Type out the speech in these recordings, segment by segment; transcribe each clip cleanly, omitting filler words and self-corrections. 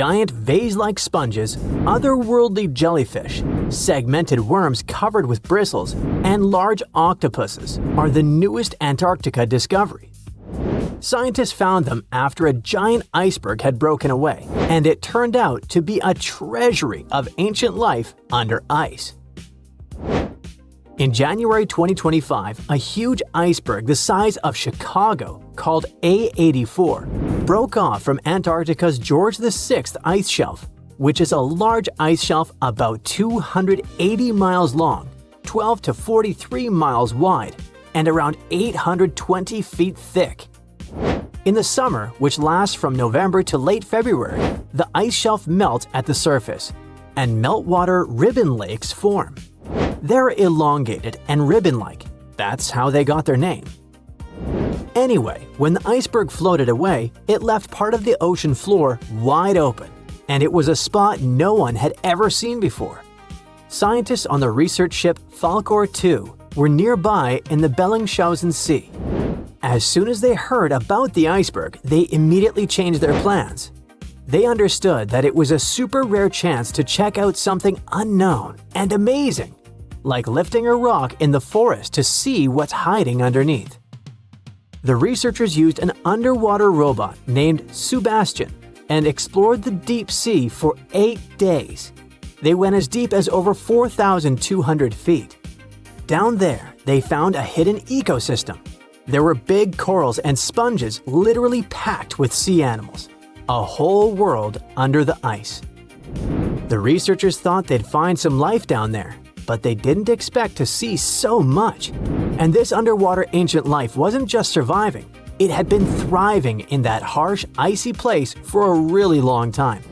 Giant vase-like sponges, otherworldly jellyfish, segmented worms covered with bristles, and large octopuses are the newest Antarctica discovery. Scientists found them after a giant iceberg had broken away, and it turned out to be a treasury of ancient life under ice. In January 2025, a huge iceberg the size of Chicago, called A84, broke off from Antarctica's George VI ice shelf, which is a large ice shelf about 280 miles long, 12 to 43 miles wide, and around 820 feet thick. In the summer, which lasts from November to late February, the ice shelf melts at the surface, and meltwater ribbon lakes form. They're elongated and ribbon-like. That's how they got their name. Anyway, when the iceberg floated away, it left part of the ocean floor wide open, and it was a spot no one had ever seen before. Scientists on the research ship Falkor 2 were nearby in the Bellingshausen Sea. As soon as they heard about the iceberg, they immediately changed their plans. They understood that it was a super rare chance to check out something unknown and amazing, like lifting a rock in the forest to see what's hiding underneath. The researchers used an underwater robot named Sebastian and explored the deep sea for 8 days. They went as deep as over 4,200 feet. Down there, they found a hidden ecosystem. There were big corals and sponges literally packed with sea animals. A whole world under the ice. The researchers thought they'd find some life down there, but they didn't expect to see so much. And this underwater ancient life wasn't just surviving, it had been thriving in that harsh, icy place for a really long time.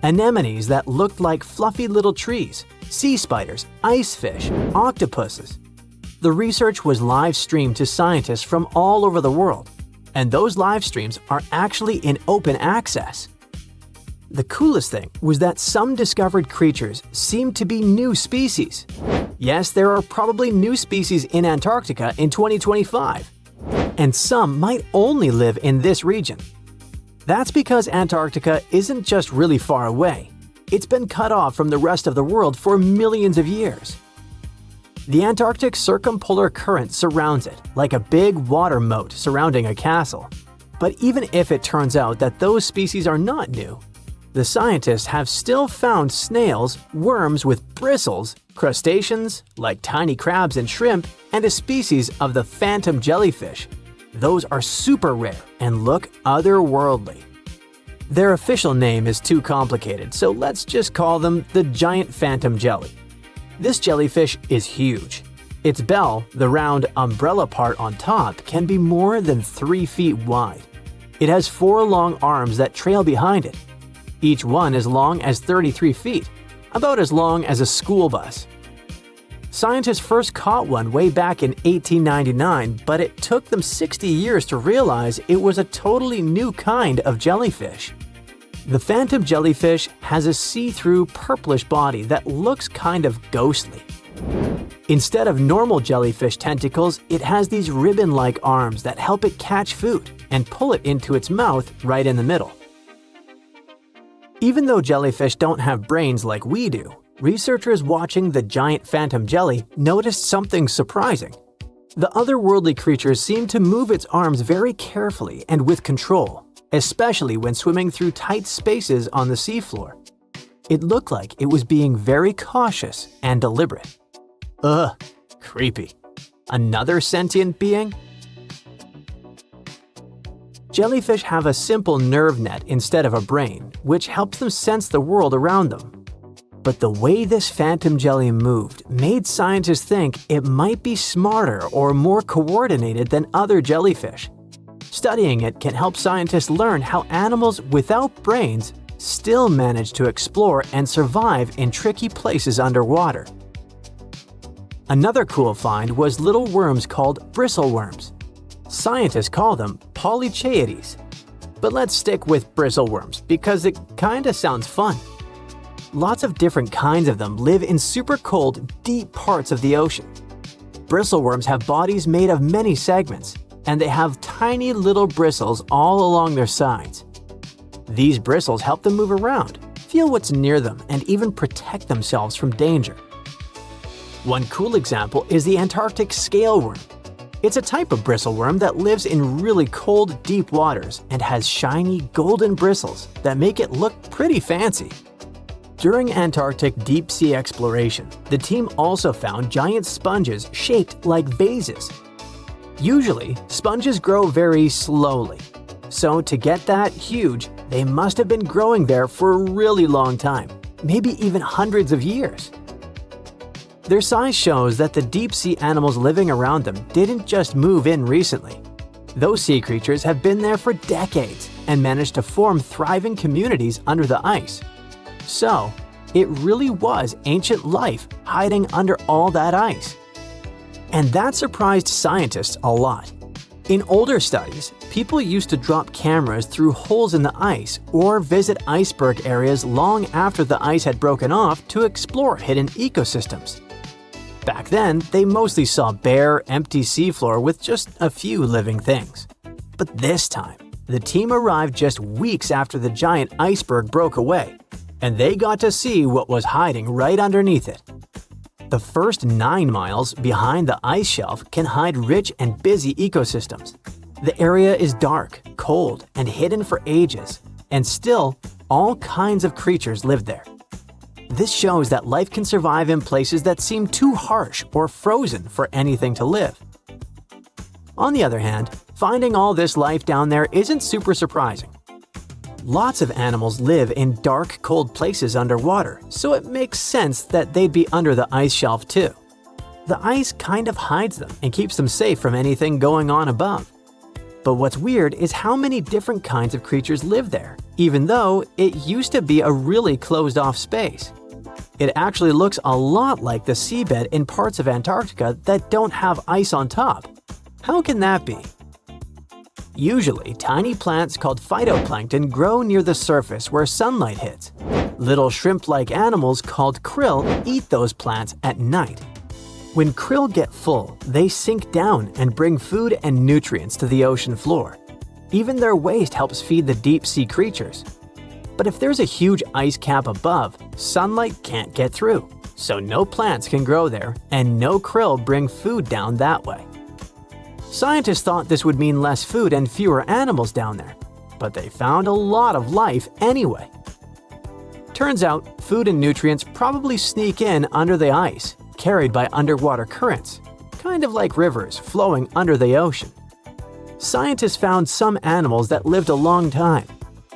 Anemones that looked like fluffy little trees, sea spiders, ice fish, octopuses. The research was live streamed to scientists from all over the world, and those live streams are actually in open access. The coolest thing was that some discovered creatures seemed to be new species. Yes, there are probably new species in Antarctica in 2025, and some might only live in this region. That's because Antarctica isn't just really far away. It's been cut off from the rest of the world for millions of years. The Antarctic circumpolar current surrounds it, like a big water moat surrounding a castle. But even if it turns out that those species are not new, the scientists have still found snails, worms with bristles, crustaceans like tiny crabs and shrimp, and a species of the phantom jellyfish. Those are super rare and look otherworldly. Their official name is too complicated, so let's just call them the giant phantom jelly. This jellyfish is huge. Its bell, the round umbrella part on top, can be more than 3 feet wide. It has 4 long arms that trail behind it. Each one as long as 33 feet, about as long as a school bus. Scientists first caught one way back in 1899, but it took them 60 years to realize it was a totally new kind of jellyfish. The phantom jellyfish has a see-through purplish body that looks kind of ghostly. Instead of normal jellyfish tentacles, it has these ribbon-like arms that help it catch food and pull it into its mouth right in the middle. Even though jellyfish don't have brains like we do, researchers watching the giant phantom jelly noticed something surprising. The otherworldly creature seemed to move its arms very carefully and with control, especially when swimming through tight spaces on the seafloor. It looked like it was being very cautious and deliberate. Ugh, creepy. Another sentient being? Jellyfish have a simple nerve net instead of a brain, which helps them sense the world around them. But the way this phantom jelly moved made scientists think it might be smarter or more coordinated than other jellyfish. Studying it can help scientists learn how animals without brains still manage to explore and survive in tricky places underwater. Another cool find was little worms called bristleworms. Scientists call them polychaetes. But let's stick with bristleworms because it kinda sounds fun. Lots of different kinds of them live in super cold, deep parts of the ocean. Bristleworms have bodies made of many segments, and they have tiny little bristles all along their sides. These bristles help them move around, feel what's near them, and even protect themselves from danger. One cool example is the Antarctic scale worm. It's a type of bristleworm that lives in really cold, deep waters and has shiny, golden bristles that make it look pretty fancy. During Antarctic deep-sea exploration, the team also found giant sponges shaped like vases. Usually, sponges grow very slowly. So to get that huge, they must have been growing there for a really long time, maybe even hundreds of years. Their size shows that the deep-sea animals living around them didn't just move in recently. Those sea creatures have been there for decades and managed to form thriving communities under the ice. So, it really was ancient life hiding under all that ice. And that surprised scientists a lot. In older studies, people used to drop cameras through holes in the ice or visit iceberg areas long after the ice had broken off to explore hidden ecosystems. Back then, they mostly saw bare, empty seafloor with just a few living things. But this time, the team arrived just weeks after the giant iceberg broke away, and they got to see what was hiding right underneath it. The first 9 miles behind the ice shelf can hide rich and busy ecosystems. The area is dark, cold, and hidden for ages, and still, all kinds of creatures live there. This shows that life can survive in places that seem too harsh or frozen for anything to live. On the other hand, finding all this life down there isn't super surprising. Lots of animals live in dark, cold places underwater, so it makes sense that they'd be under the ice shelf too. The ice kind of hides them and keeps them safe from anything going on above. But what's weird is how many different kinds of creatures live there, even though it used to be a really closed-off space. It actually looks a lot like the seabed in parts of Antarctica that don't have ice on top. How can that be? Usually, tiny plants called phytoplankton grow near the surface where sunlight hits. Little shrimp-like animals called krill eat those plants at night. When krill get full, they sink down and bring food and nutrients to the ocean floor. Even their waste helps feed the deep-sea creatures. But if there's a huge ice cap above, sunlight can't get through, so no plants can grow there and no krill bring food down that way. Scientists thought this would mean less food and fewer animals down there, but they found a lot of life anyway. Turns out, food and nutrients probably sneak in under the ice, carried by underwater currents, kind of like rivers flowing under the ocean. Scientists found some animals that lived a long time,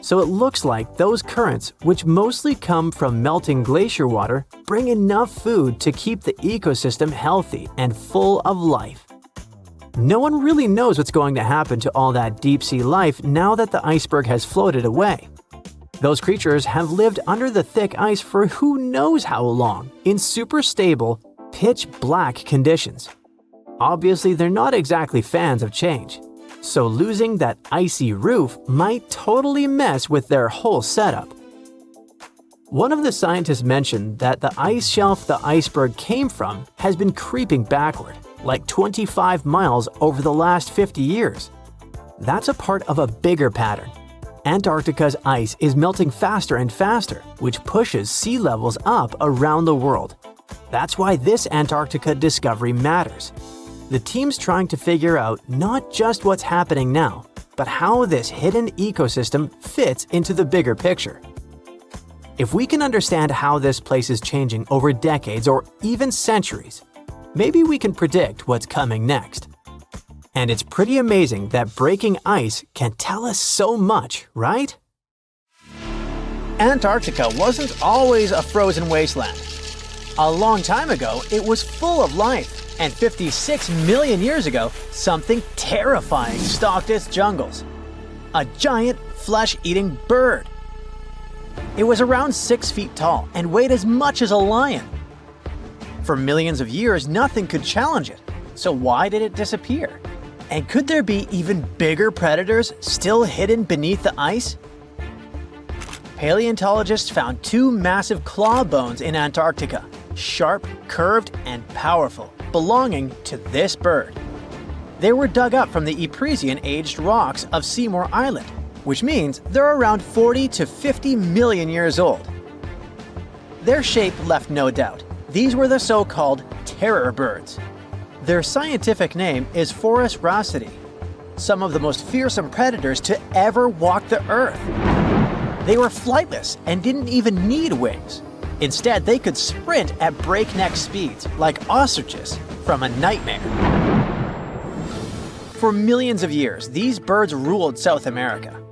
so it looks like those currents, which mostly come from melting glacier water, bring enough food to keep the ecosystem healthy and full of life. No one really knows what's going to happen to all that deep-sea life now that the iceberg has floated away. Those creatures have lived under the thick ice for who knows how long, in super stable, pitch-black conditions. Obviously, they're not exactly fans of change, so losing that icy roof might totally mess with their whole setup. One of the scientists mentioned that the ice shelf the iceberg came from has been creeping backward, like 25 miles over the last 50 years. That's a part of a bigger pattern. Antarctica's ice is melting faster and faster, which pushes sea levels up around the world. That's why this Antarctica discovery matters. The team's trying to figure out not just what's happening now, but how this hidden ecosystem fits into the bigger picture. If we can understand how this place is changing over decades or even centuries, maybe we can predict what's coming next. And it's pretty amazing that breaking ice can tell us so much, right? Antarctica wasn't always a frozen wasteland. A long time ago, it was full of life, and 56 million years ago, something terrifying stalked its jungles. A giant, flesh-eating bird. It was around 6 feet tall and weighed as much as a lion. For millions of years, nothing could challenge it, so why did it disappear? And could there be even bigger predators still hidden beneath the ice? Paleontologists found 2 massive claw bones in Antarctica, sharp, curved, and powerful, belonging to this bird. They were dug up from the Epresian-aged rocks of Seymour Island, which means they're around 40 to 50 million years old. Their shape left no doubt. These were the so-called terror birds. Their scientific name is Forus raceti, some of the most fearsome predators to ever walk the earth. They were flightless and didn't even need wings. Instead, they could sprint at breakneck speeds, like ostriches from a nightmare. For millions of years, these birds ruled South America.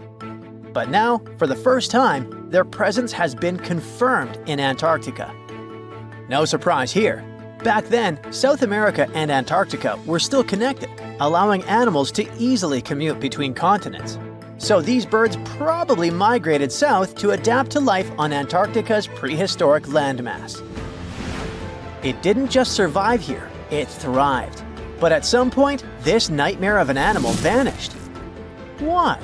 But now, for the first time, their presence has been confirmed in Antarctica. No surprise here. Back then, South America and Antarctica were still connected, allowing animals to easily commute between continents. So these birds probably migrated south to adapt to life on Antarctica's prehistoric landmass. It didn't just survive here, it thrived. But at some point, this nightmare of an animal vanished. Why?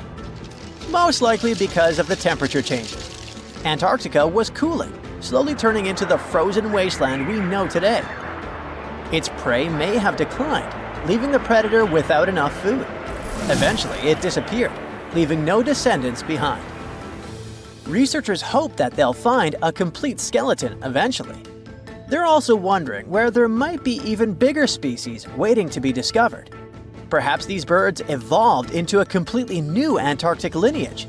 Most likely because of the temperature changes. Antarctica was cooling, slowly turning into the frozen wasteland we know today. Its prey may have declined, leaving the predator without enough food. Eventually, it disappeared, leaving no descendants behind. Researchers hope that they'll find a complete skeleton eventually. They're also wondering where there might be even bigger species waiting to be discovered. Perhaps these birds evolved into a completely new Antarctic lineage.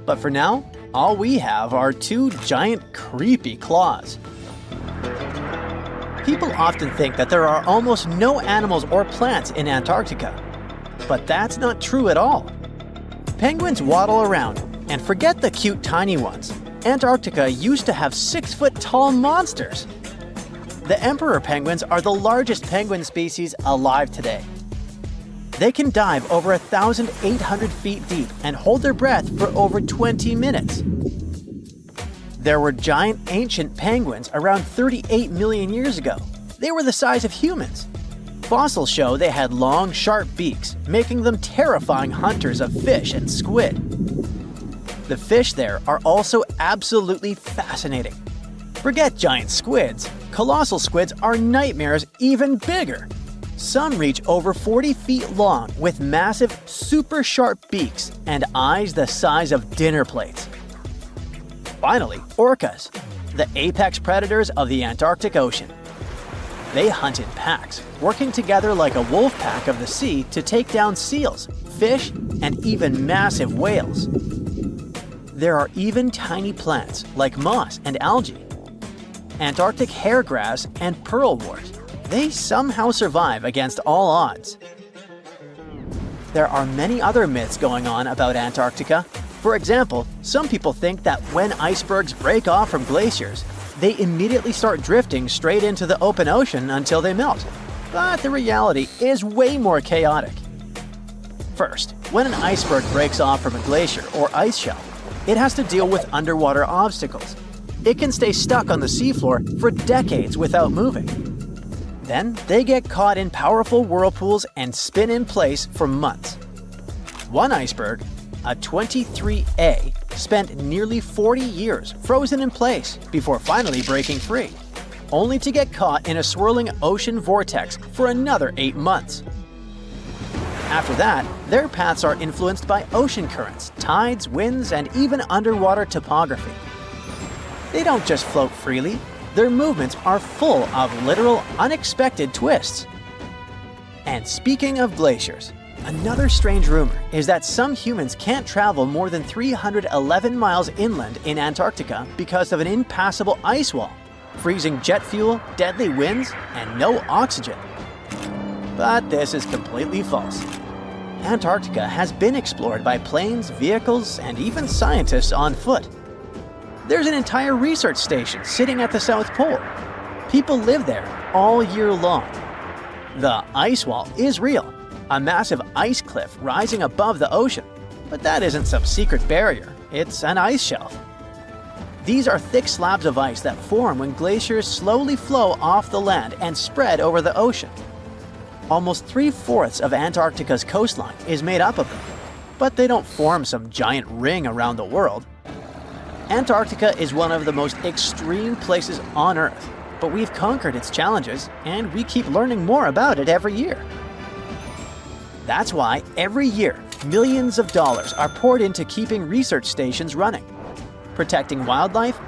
But for now, all we have are two giant, creepy claws. People often think that there are almost no animals or plants in Antarctica. But that's not true at all. Penguins waddle around, and forget the cute tiny ones. Antarctica used to have 6-foot-tall monsters. The emperor penguins are the largest penguin species alive today. They can dive over 1,800 feet deep and hold their breath for over 20 minutes. There were giant ancient penguins around 38 million years ago. They were the size of humans. Fossils show they had long, sharp beaks, making them terrifying hunters of fish and squid. The fish there are also absolutely fascinating. Forget giant squids. Colossal squids are nightmares even bigger. Some reach over 40 feet long with massive, super sharp beaks and eyes the size of dinner plates. Finally, orcas, the apex predators of the Antarctic Ocean. They hunt in packs, working together like a wolf pack of the sea to take down seals, fish, and even massive whales. There are even tiny plants like moss and algae. Antarctic hairgrass and pearlwort. They somehow survive against all odds. There are many other myths going on about Antarctica. For example, some people think that when icebergs break off from glaciers, they immediately start drifting straight into the open ocean until they melt. But the reality is way more chaotic. First, when an iceberg breaks off from a glacier or ice shelf, it has to deal with underwater obstacles. It can stay stuck on the seafloor for decades without moving. Then they get caught in powerful whirlpools and spin in place for months. One iceberg, a 23A, spent nearly 40 years frozen in place before finally breaking free, only to get caught in a swirling ocean vortex for another 8 months. After that, their paths are influenced by ocean currents, tides, winds, and even underwater topography. They don't just float freely, their movements are full of literal, unexpected twists. And speaking of glaciers, another strange rumor is that some humans can't travel more than 311 miles inland in Antarctica because of an impassable ice wall, freezing jet fuel, deadly winds, and no oxygen. But this is completely false. Antarctica has been explored by planes, vehicles, and even scientists on foot. There's an entire research station sitting at the South Pole. People live there all year long. The ice wall is real, a massive ice cliff rising above the ocean. But that isn't some secret barrier, it's an ice shelf. These are thick slabs of ice that form when glaciers slowly flow off the land and spread over the ocean. Almost 3/4 of Antarctica's coastline is made up of them, but they don't form some giant ring around the world. Antarctica is one of the most extreme places on Earth, but we've conquered its challenges, and we keep learning more about it every year. That's why every year, Millions of dollars are poured into keeping research stations running, protecting wildlife,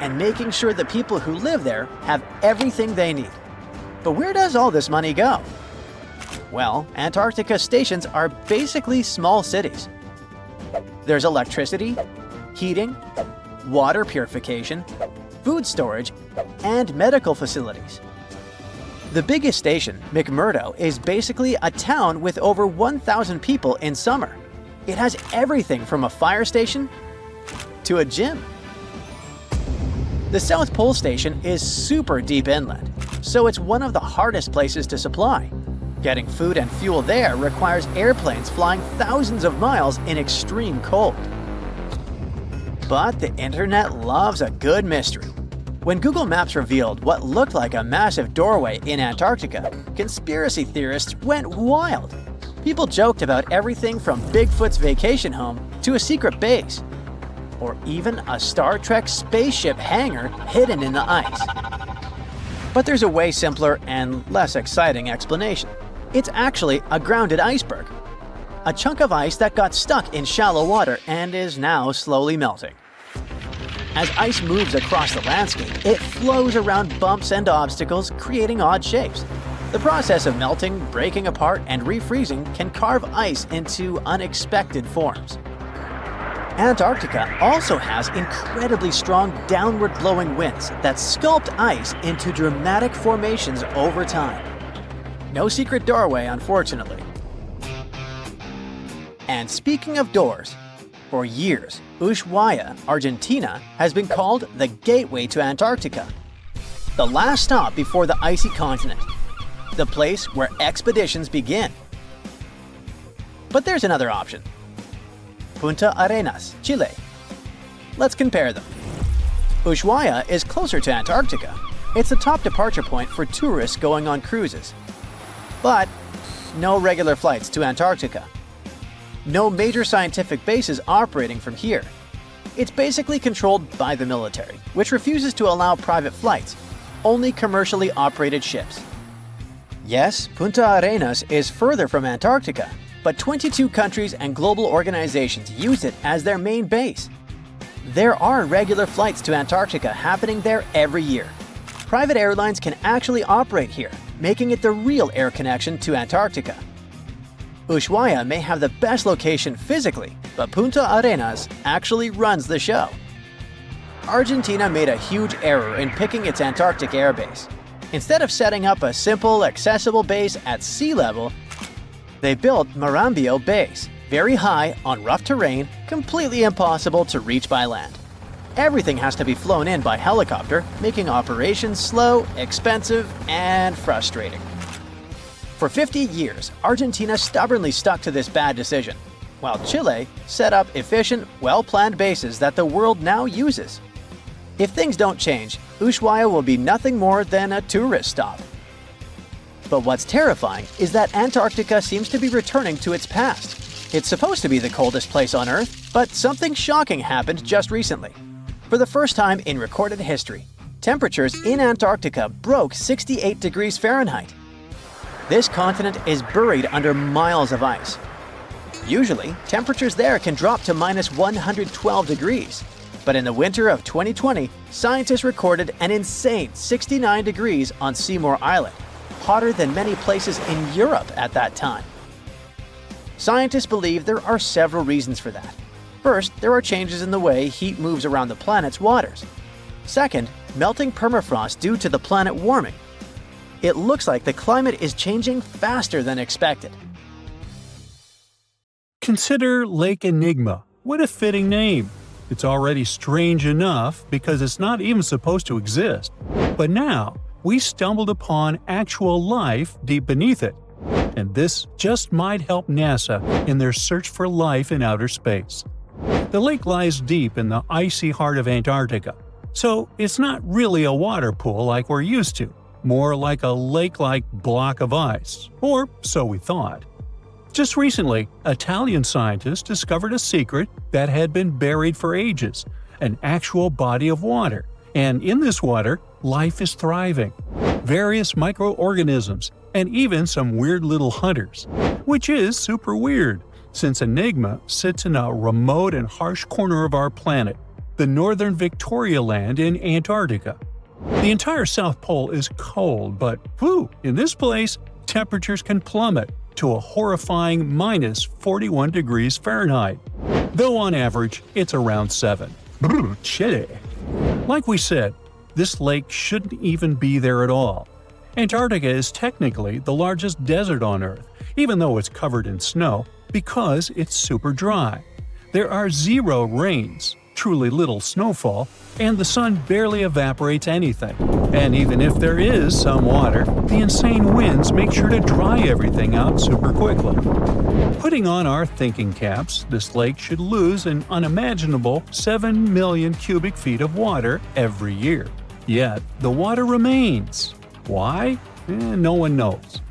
and making sure the people who live there have everything they need. But where does all this money go? Well, Antarctica stations are basically small cities. There's electricity, heating, water purification, food storage, and medical facilities. The biggest station, McMurdo, is basically a town with over 1,000 people in summer. It has everything from a fire station to a gym. The South Pole Station is super deep inland, so it's one of the hardest places to supply. Getting food and fuel there requires airplanes flying thousands of miles in extreme cold. But the internet loves a good mystery. When Google Maps revealed what looked like a massive doorway in Antarctica, conspiracy theorists went wild. People joked about everything from Bigfoot's vacation home to a secret base, or even a Star Trek spaceship hangar hidden in the ice. But there's a way simpler and less exciting explanation. It's actually a grounded iceberg, a chunk of ice that got stuck in shallow water and is now slowly melting. As ice moves across the landscape, it flows around bumps and obstacles, creating odd shapes. The process of melting, breaking apart, and refreezing can carve ice into unexpected forms. Antarctica also has incredibly strong downward-blowing winds that sculpt ice into dramatic formations over time. No secret doorway, unfortunately. And speaking of doors, for years, Ushuaia, Argentina, has been called the gateway to Antarctica. The last stop before the icy continent. The place where expeditions begin. But there's another option. Punta Arenas, Chile. Let's compare them. Ushuaia is closer to Antarctica. It's the top departure point for tourists going on cruises. But no regular flights to Antarctica. No major scientific bases operating from here. It's basically controlled by the military, which refuses to allow private flights, only commercially operated ships. Yes, Punta Arenas is further from Antarctica, but 22 countries and global organizations use it as their main base. There are regular flights to Antarctica happening there every year. Private airlines can actually operate here, making it the real air connection to Antarctica. Ushuaia may have the best location physically, but Punta Arenas actually runs the show. Argentina made a huge error in picking its Antarctic airbase. Instead of setting up a simple, accessible base at sea level, they built Marambio Base, very high on rough terrain, completely impossible to reach by land. Everything has to be flown in by helicopter, making operations slow, expensive, and frustrating. For 50 years, Argentina stubbornly stuck to this bad decision, while Chile set up efficient, well-planned bases that the world now uses. If things don't change, Ushuaia will be nothing more than a tourist stop. But what's terrifying is that Antarctica seems to be returning to its past. It's supposed to be the coldest place on Earth, but something shocking happened just recently. For the first time in recorded history, temperatures in Antarctica broke 68 degrees Fahrenheit. This continent is buried under miles of ice. Usually, temperatures there can drop to minus 112 degrees. But in the winter of 2020, scientists recorded an insane 69 degrees on Seymour Island, hotter than many places in Europe at that time. Scientists believe there are several reasons for that. First, there are changes in the way heat moves around the planet's waters. Second, melting permafrost due to the planet warming. It looks like the climate is changing faster than expected. Consider Lake Enigma. What a fitting name. It's already strange enough because it's not even supposed to exist. But now, we stumbled upon actual life deep beneath it. And this just might help NASA in their search for life in outer space. The lake lies deep in the icy heart of Antarctica, so it's not really a water pool like we're used to. More like a lake-like block of ice, or so we thought. Just recently, Italian scientists discovered a secret that had been buried for ages, an actual body of water, and in this water, life is thriving. Various microorganisms, and even some weird little hunters. Which is super weird, since Enigma sits in a remote and harsh corner of our planet, the northern Victoria Land in Antarctica. The entire South Pole is cold, but in this place, temperatures can plummet to a horrifying minus 41 degrees Fahrenheit, though on average it's around 7. Chilly. Like we said, this lake shouldn't even be there at all. Antarctica is technically the largest desert on Earth, even though it's covered in snow, because it's super dry. There are 0 rains, truly little snowfall, and the sun barely evaporates anything. And even if there is some water, the insane winds make sure to dry everything out super quickly. Putting on our thinking caps, this lake should lose an unimaginable 7 million cubic feet of water every year. Yet, the water remains. Why? No one knows.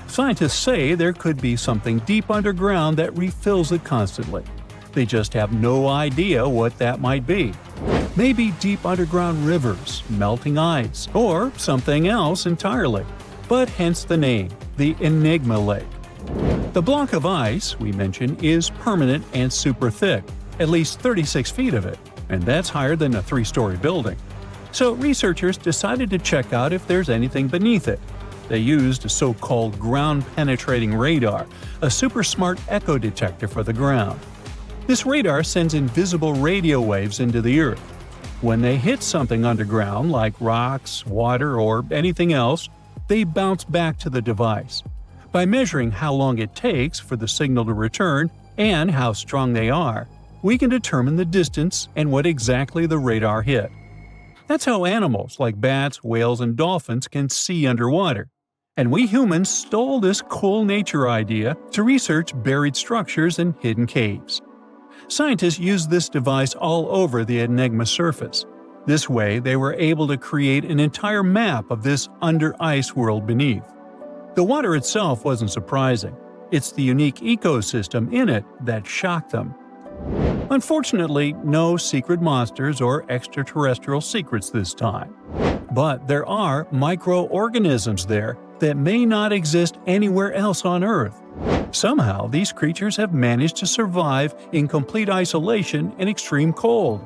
Scientists say there could be something deep underground that refills it constantly. They just have no idea what that might be. Maybe deep underground rivers, melting ice, or something else entirely. But hence the name, the Enigma Lake. The block of ice we mentioned is permanent and super thick, at least 36 feet of it, and that's higher than a 3-story building. So researchers decided to check out if there's anything beneath it. They used a so-called ground-penetrating radar, a super smart echo detector for the ground. This radar sends invisible radio waves into the Earth. When they hit something underground, like rocks, water, or anything else, they bounce back to the device. By measuring how long it takes for the signal to return and how strong they are, we can determine the distance and what exactly the radar hit. That's how animals like bats, whales, and dolphins can see underwater. And we humans stole this cool nature idea to research buried structures and hidden caves. Scientists used this device all over the Enigma surface. This way, they were able to create an entire map of this under-ice world beneath. The water itself wasn't surprising. It's the unique ecosystem in it that shocked them. Unfortunately, no secret monsters or extraterrestrial secrets this time. But there are microorganisms there that may not exist anywhere else on Earth. Somehow, these creatures have managed to survive in complete isolation and extreme cold.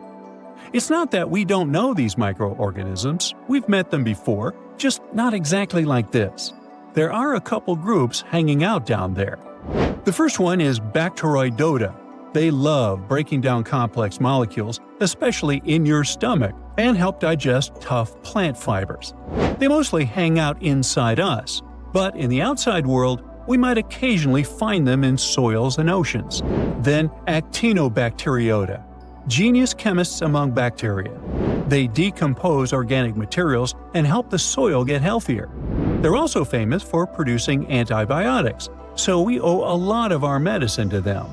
It's not that we don't know these microorganisms, we've met them before, just not exactly like this. There are a couple groups hanging out down there. The first one is Bacteroidota. They love breaking down complex molecules, especially in your stomach, and help digest tough plant fibers. They mostly hang out inside us, but in the outside world, we might occasionally find them in soils and oceans. Then Actinobacteriota, genius chemists among bacteria. They decompose organic materials and help the soil get healthier. They're also famous for producing antibiotics, so we owe a lot of our medicine to them.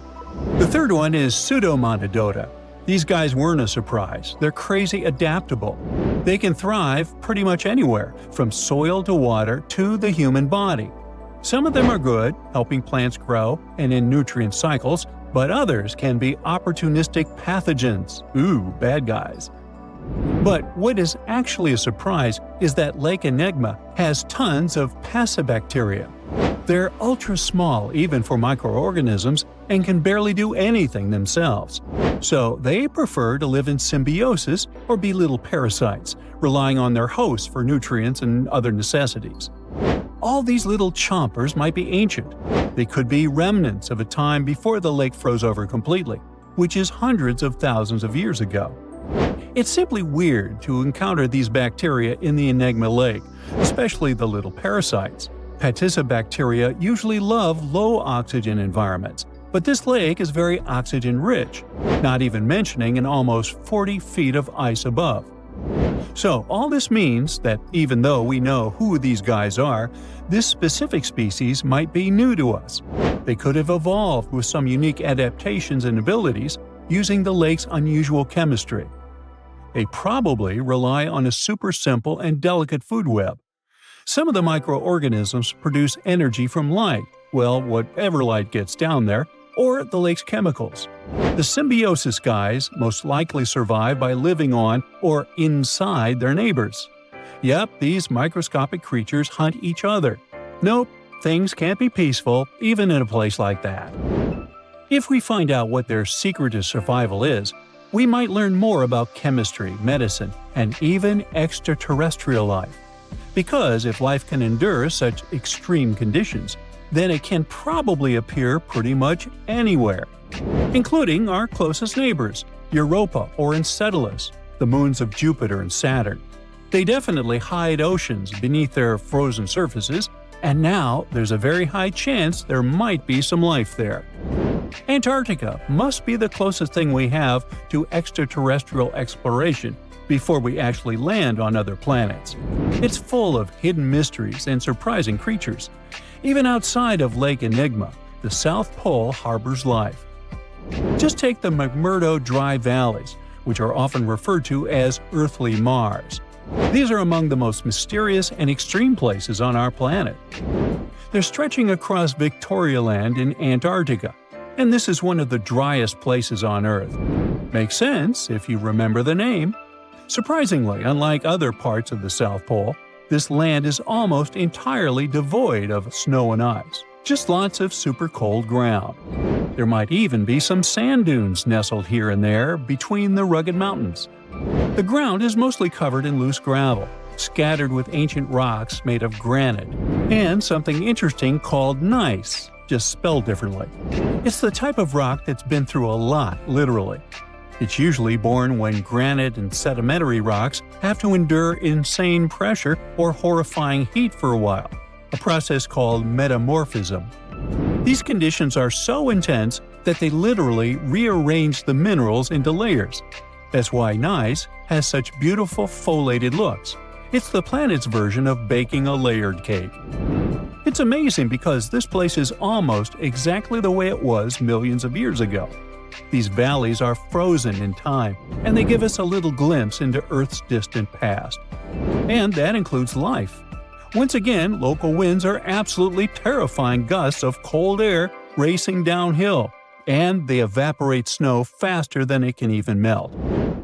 The third one is Pseudomonadota. These guys weren't a surprise. They're crazy adaptable. They can thrive pretty much anywhere, from soil to water to the human body. Some of them are good, helping plants grow and in nutrient cycles, but others can be opportunistic pathogens. Bad guys. But what is actually a surprise is that Lake Enigma has tons of passibacteria. They're ultra-small even for microorganisms and can barely do anything themselves. So they prefer to live in symbiosis or be little parasites, relying on their hosts for nutrients and other necessities. All these little chompers might be ancient. They could be remnants of a time before the lake froze over completely, which is hundreds of thousands of years ago. It's simply weird to encounter these bacteria in the Enigma Lake, especially the little parasites. Paticibacteria usually love low-oxygen environments, but this lake is very oxygen-rich, not even mentioning an almost 40 feet of ice above. So all this means that even though we know who these guys are, this specific species might be new to us. They could have evolved with some unique adaptations and abilities using the lake's unusual chemistry. They probably rely on a super simple and delicate food web. Some of the microorganisms produce energy from light, well, whatever light gets down there, or the lake's chemicals. The symbiosis guys most likely survive by living on or inside their neighbors. Yep, these microscopic creatures hunt each other. Nope, things can't be peaceful even in a place like that. If we find out what their secret to survival is, we might learn more about chemistry, medicine, and even extraterrestrial life. Because if life can endure such extreme conditions, then it can probably appear pretty much anywhere, including our closest neighbors, Europa or Enceladus, the moons of Jupiter and Saturn. They definitely hide oceans beneath their frozen surfaces, and now there's a very high chance there might be some life there. Antarctica must be the closest thing we have to extraterrestrial exploration before we actually land on other planets. It's full of hidden mysteries and surprising creatures. Even outside of Lake Enigma, the South Pole harbors life. Just take the McMurdo Dry Valleys, which are often referred to as Earthly Mars. These are among the most mysterious and extreme places on our planet. They're stretching across Victoria Land in Antarctica, and this is one of the driest places on Earth. Makes sense if you remember the name. Surprisingly, unlike other parts of the South Pole, this land is almost entirely devoid of snow and ice, just lots of super cold ground. There might even be some sand dunes nestled here and there between the rugged mountains. The ground is mostly covered in loose gravel, scattered with ancient rocks made of granite, and something interesting called gneiss, just spelled differently. It's the type of rock that's been through a lot, literally. It's usually born when granite and sedimentary rocks have to endure insane pressure or horrifying heat for a while, a process called metamorphism. These conditions are so intense that they literally rearrange the minerals into layers. That's why gneiss has such beautiful foliated looks. It's the planet's version of baking a layered cake. It's amazing because this place is almost exactly the way it was millions of years ago. These valleys are frozen in time, and they give us a little glimpse into Earth's distant past. And that includes life. Once again, local winds are absolutely terrifying gusts of cold air racing downhill, and they evaporate snow faster than it can even melt.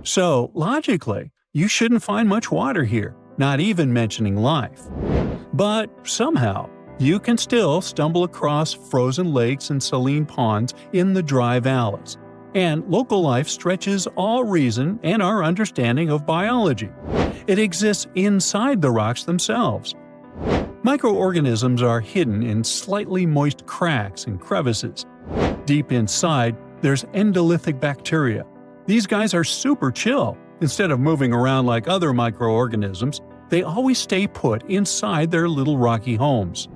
So, logically, you shouldn't find much water here, not even mentioning life. But somehow, you can still stumble across frozen lakes and saline ponds in the dry valleys. And local life stretches all reason and our understanding of biology. It exists inside the rocks themselves. Microorganisms are hidden in slightly moist cracks and crevices. Deep inside, there's endolithic bacteria. These guys are super chill. Instead of moving around like other microorganisms, they always stay put inside their little rocky homes.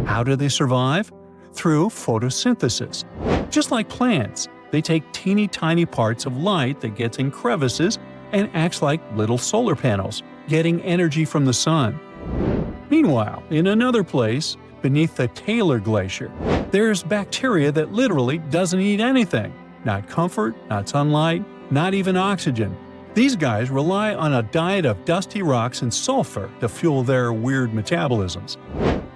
How do they survive? Through photosynthesis. Just like plants, they take teeny tiny parts of light that gets in crevices and acts like little solar panels, getting energy from the sun. Meanwhile, in another place, beneath the Taylor Glacier, there's bacteria that literally doesn't eat anything. Not comfort, not sunlight, not even oxygen. These guys rely on a diet of dusty rocks and sulfur to fuel their weird metabolisms.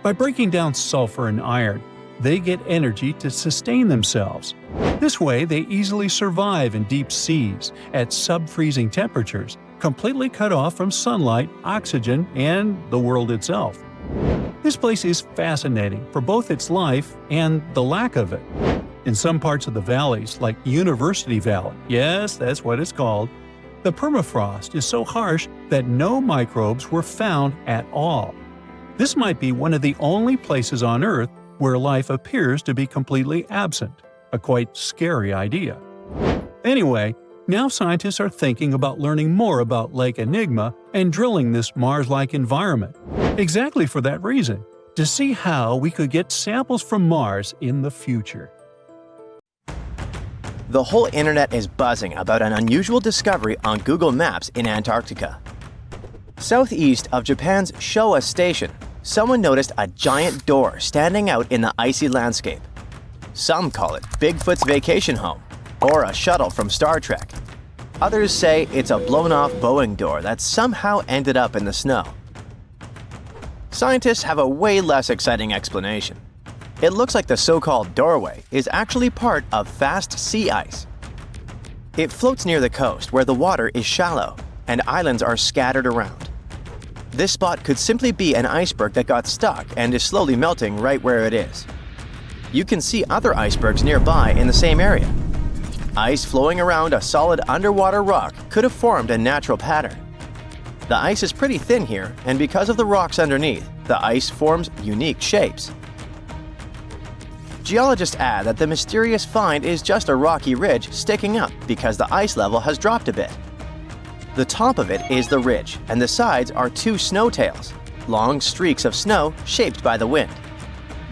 By breaking down sulfur and iron, they get energy to sustain themselves. This way, they easily survive in deep seas at sub-freezing temperatures, completely cut off from sunlight, oxygen, and the world itself. This place is fascinating for both its life and the lack of it. In some parts of the valleys, like University Valley, yes, that's what it's called, the permafrost is so harsh that no microbes were found at all. This might be one of the only places on Earth where life appears to be completely absent, a quite scary idea. Anyway, now scientists are thinking about learning more about Lake Enigma and drilling this Mars-like environment, exactly for that reason, to see how we could get samples from Mars in the future. The whole internet is buzzing about an unusual discovery on Google Maps in Antarctica. Southeast of Japan's Showa Station, someone noticed a giant door standing out in the icy landscape. Some call it Bigfoot's vacation home, or a shuttle from Star Trek. Others say it's a blown-off Boeing door that somehow ended up in the snow. Scientists have a way less exciting explanation. It looks like the so-called doorway is actually part of fast sea ice. It floats near the coast where the water is shallow and islands are scattered around. This spot could simply be an iceberg that got stuck and is slowly melting right where it is. you can see other icebergs nearby in the same area. Ice flowing around a solid underwater rock could have formed a natural pattern. The ice is pretty thin here, and because of the rocks underneath, the ice forms unique shapes. Geologists add that the mysterious find is just a rocky ridge sticking up because the ice level has dropped a bit. The top of it is the ridge, and the sides are two snow tails, long streaks of snow shaped by the wind.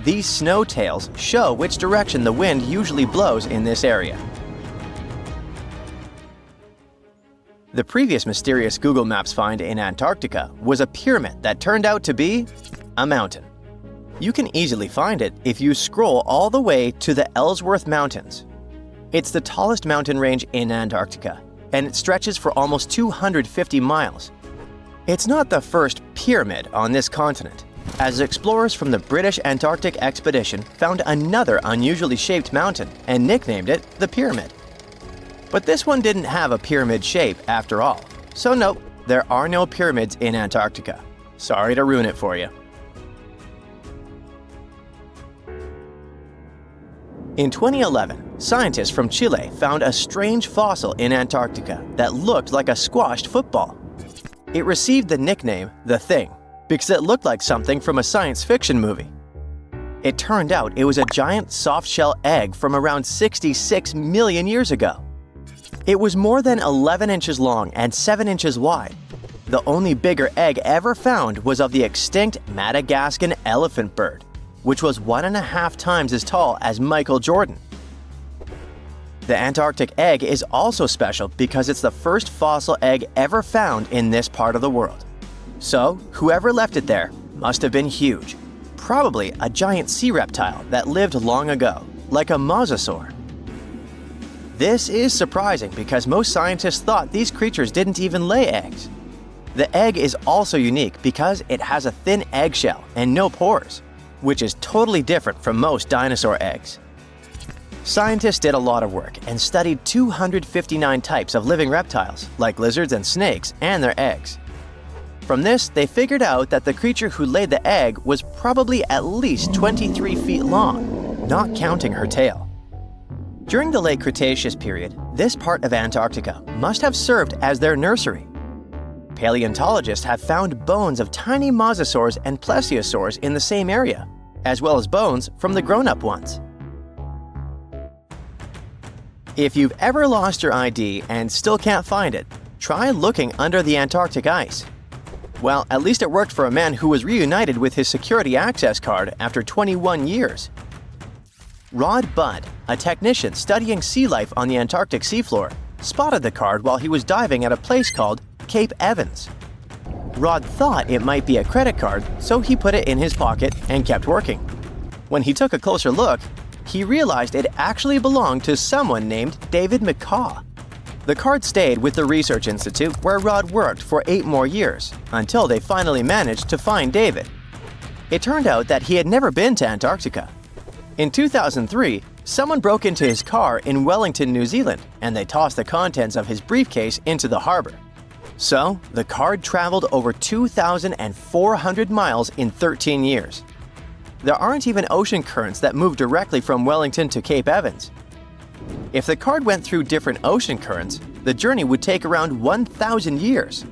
These snow tails show which direction the wind usually blows in this area. The previous mysterious Google Maps find in Antarctica was a pyramid that turned out to be a mountain. You can easily find it if you scroll all the way to the Ellsworth Mountains. It's the tallest mountain range in Antarctica, and it stretches for almost 250 miles. It's not the first pyramid on this continent, as explorers from the British Antarctic Expedition found another unusually shaped mountain and nicknamed it the Pyramid. But this one didn't have a pyramid shape after all, so nope, there are no pyramids in Antarctica. Sorry to ruin it for you. In 2011, scientists from Chile found a strange fossil in Antarctica that looked like a squashed football. It received the nickname The Thing because it looked like something from a science fiction movie. It turned out it was a giant soft-shell egg from around 66 million years ago. It was more than 11 inches long and 7 inches wide. The only bigger egg ever found was of the extinct Madagascan elephant bird, which was 1.5 times as tall as Michael Jordan. The Antarctic egg is also special because it's the first fossil egg ever found in this part of the world. So, whoever left it there must have been huge, probably a giant sea reptile that lived long ago, like a mosasaur. This is surprising because most scientists thought these creatures didn't even lay eggs. The egg is also unique because it has a thin eggshell and no pores, which is totally different from most dinosaur eggs. Scientists did a lot of work and studied 259 types of living reptiles, like lizards and snakes, and their eggs. From this, they figured out that the creature who laid the egg was probably at least 23 feet long, not counting her tail. During the late Cretaceous period, this part of Antarctica must have served as their nursery. Paleontologists have found bones of tiny mosasaurs and plesiosaurs in the same area, as well as bones from the grown-up ones. If you've ever lost your ID and still can't find it, try looking under the Antarctic ice. Well, at least it worked for a man who was reunited with his security access card after 21 years. Rod Budd, a technician studying sea life on the Antarctic seafloor, spotted the card while he was diving at a place called Cape Evans. Rod thought it might be a credit card, so he put it in his pocket and kept working. When he took a closer look, he realized it actually belonged to someone named David McCaw. The card stayed with the Research Institute where Rod worked for 8 more years, until they finally managed to find David. It turned out that he had never been to Antarctica. In 2003, someone broke into his car in Wellington, New Zealand, and they tossed the contents of his briefcase into the harbor. So, the card traveled over 2,400 miles in 13 years. There aren't even ocean currents that move directly from Wellington to Cape Evans. If the card went through different ocean currents, the journey would take around 1,000 years.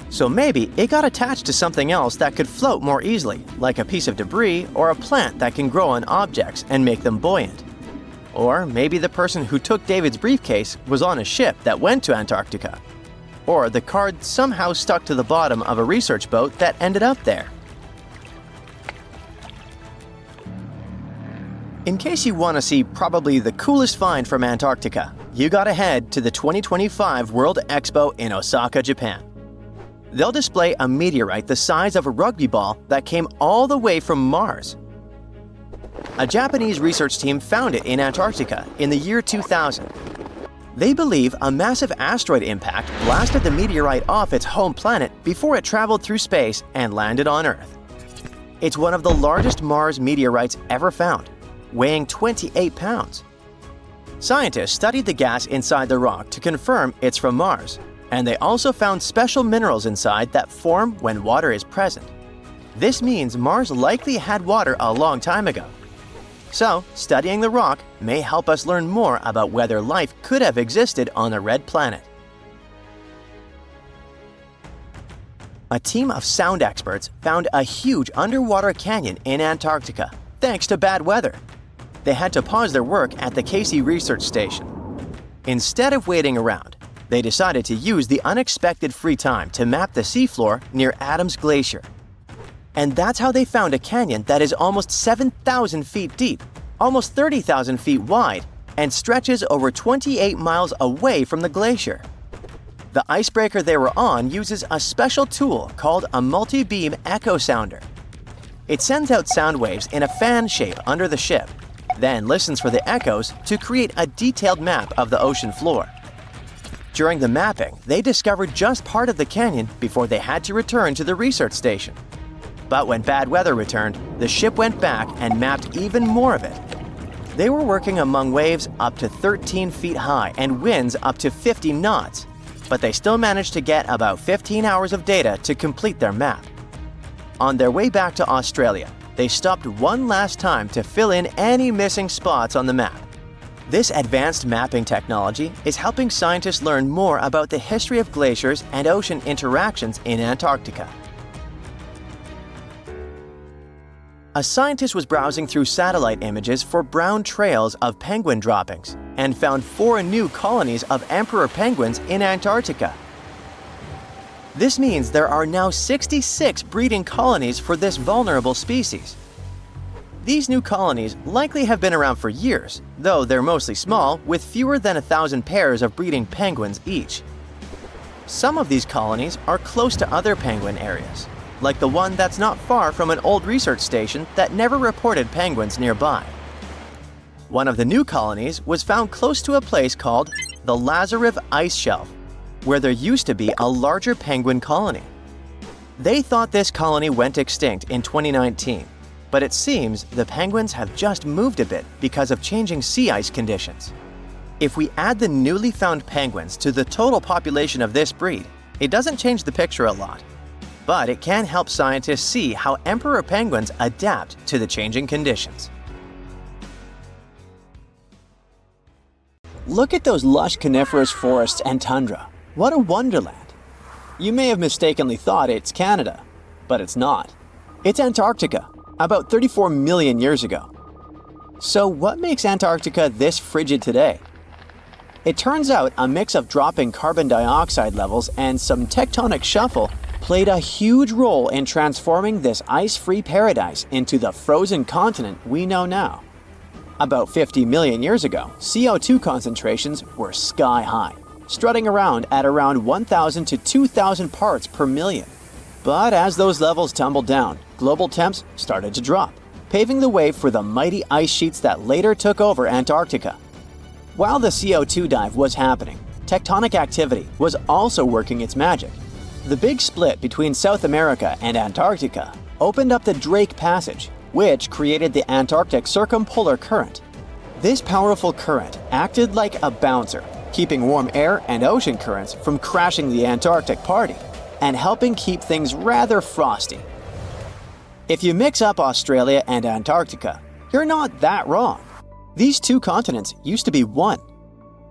So maybe it got attached to something else that could float more easily, like a piece of debris or a plant that can grow on objects and make them buoyant. Or maybe the person who took David's briefcase was on a ship that went to Antarctica. Or the card somehow stuck to the bottom of a research boat that ended up there. In case you want to see probably the coolest find from Antarctica, you gotta head to the 2025 World Expo in Osaka, Japan. They'll display a meteorite the size of a rugby ball that came all the way from Mars. A Japanese research team found it in Antarctica in the year 2000. They believe a massive asteroid impact blasted the meteorite off its home planet before it traveled through space and landed on Earth. It's one of the largest Mars meteorites ever found, weighing 28 pounds. Scientists studied the gas inside the rock to confirm it's from Mars, and they also found special minerals inside that form when water is present. This means Mars likely had water a long time ago. So, studying the rock may help us learn more about whether life could have existed on the red planet. A team of sound experts found a huge underwater canyon in Antarctica, thanks to bad weather. They had to pause their work at the Casey Research Station. Instead of waiting around, they decided to use the unexpected free time to map the seafloor near Adams Glacier. And that's how they found a canyon that is almost 7,000 feet deep, almost 30,000 feet wide, and stretches over 28 miles away from the glacier. The icebreaker they were on uses a special tool called a multi-beam echo sounder. It sends out sound waves in a fan shape under the ship, then listens for the echoes to create a detailed map of the ocean floor. During the mapping, they discovered just part of the canyon before they had to return to the research station. But when bad weather returned, the ship went back and mapped even more of it. They were working among waves up to 13 feet high and winds up to 50 knots, but they still managed to get about 15 hours of data to complete their map. On their way back to Australia, they stopped one last time to fill in any missing spots on the map. This advanced mapping technology is helping scientists learn more about the history of glaciers and ocean interactions in Antarctica. A scientist was browsing through satellite images for brown trails of penguin droppings and found 4 new colonies of emperor penguins in Antarctica. This means there are now 66 breeding colonies for this vulnerable species. These new colonies likely have been around for years, though they're mostly small, with fewer than 1,000 pairs of breeding penguins each. Some of these colonies are close to other penguin areas, like the one that's not far from an old research station that never reported penguins nearby. One of the new colonies was found close to a place called the Lazarev Ice Shelf, where there used to be a larger penguin colony. They thought this colony went extinct in 2019, but it seems the penguins have just moved a bit because of changing sea ice conditions. If we add the newly found penguins to the total population of this breed, it doesn't change the picture a lot. But it can help scientists see how emperor penguins adapt to the changing conditions. Look at those lush coniferous forests and tundra. What a wonderland! You may have mistakenly thought it's Canada, but it's not. It's Antarctica, about 34 million years ago. So what makes Antarctica this frigid today? It turns out a mix of dropping carbon dioxide levels and some tectonic shuffle played a huge role in transforming this ice-free paradise into the frozen continent we know now. About 50 million years ago, CO2 concentrations were sky high, strutting around at around 1,000 to 2,000 parts per million. But as those levels tumbled down, global temps started to drop, paving the way for the mighty ice sheets that later took over Antarctica. While the CO2 dive was happening, tectonic activity was also working its magic. The big split between South America and Antarctica opened up the Drake Passage, which created the Antarctic Circumpolar Current. This powerful current acted like a bouncer, keeping warm air and ocean currents from crashing the Antarctic party, and helping keep things rather frosty. If you mix up Australia and Antarctica, you're not that wrong. These two continents used to be one.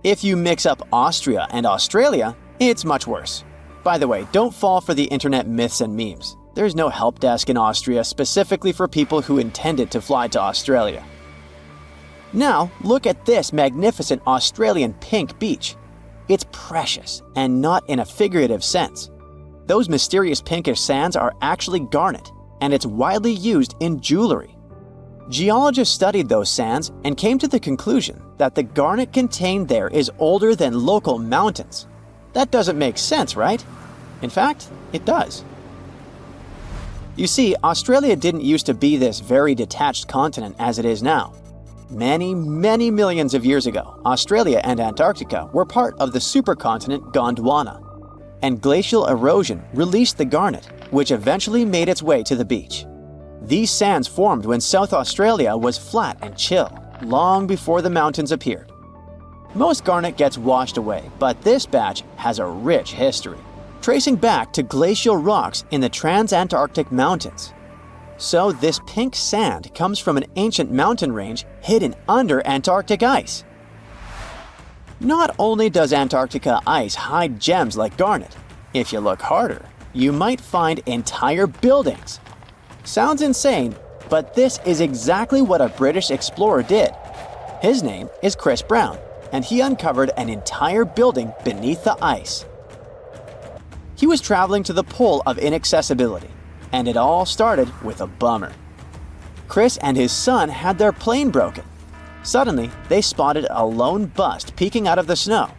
If you mix up Austria and Australia, it's much worse. By the way, don't fall for the internet myths and memes. There's no help desk in Austria specifically for people who intended to fly to Australia. Now, look at this magnificent Australian pink beach. It's precious, and not in a figurative sense. Those mysterious pinkish sands are actually garnet, and it's widely used in jewelry. Geologists studied those sands and came to the conclusion that the garnet contained there is older than local mountains. That doesn't make sense, right? In fact, it does. You see, Australia didn't used to be this very detached continent as it is now. Many millions of years ago, Australia and Antarctica were part of the supercontinent Gondwana, and glacial erosion released the garnet, which eventually made its way to the beach. These sands formed when South Australia was flat and chill, long before the mountains appeared. Most garnet gets washed away, but this batch has a rich history, tracing back to glacial rocks in the Transantarctic Mountains. So this pink sand comes from an ancient mountain range hidden under Antarctic ice. Not only does Antarctica ice hide gems like garnet, if you look harder, you might find entire buildings. Sounds insane, but this is exactly what a British explorer did. His name is Chris Brown, and he uncovered an entire building beneath the ice. He was traveling to the pole of inaccessibility, and it all started with a bummer. Chris and his son had their plane broken. Suddenly, they spotted a lone bust peeking out of the snow.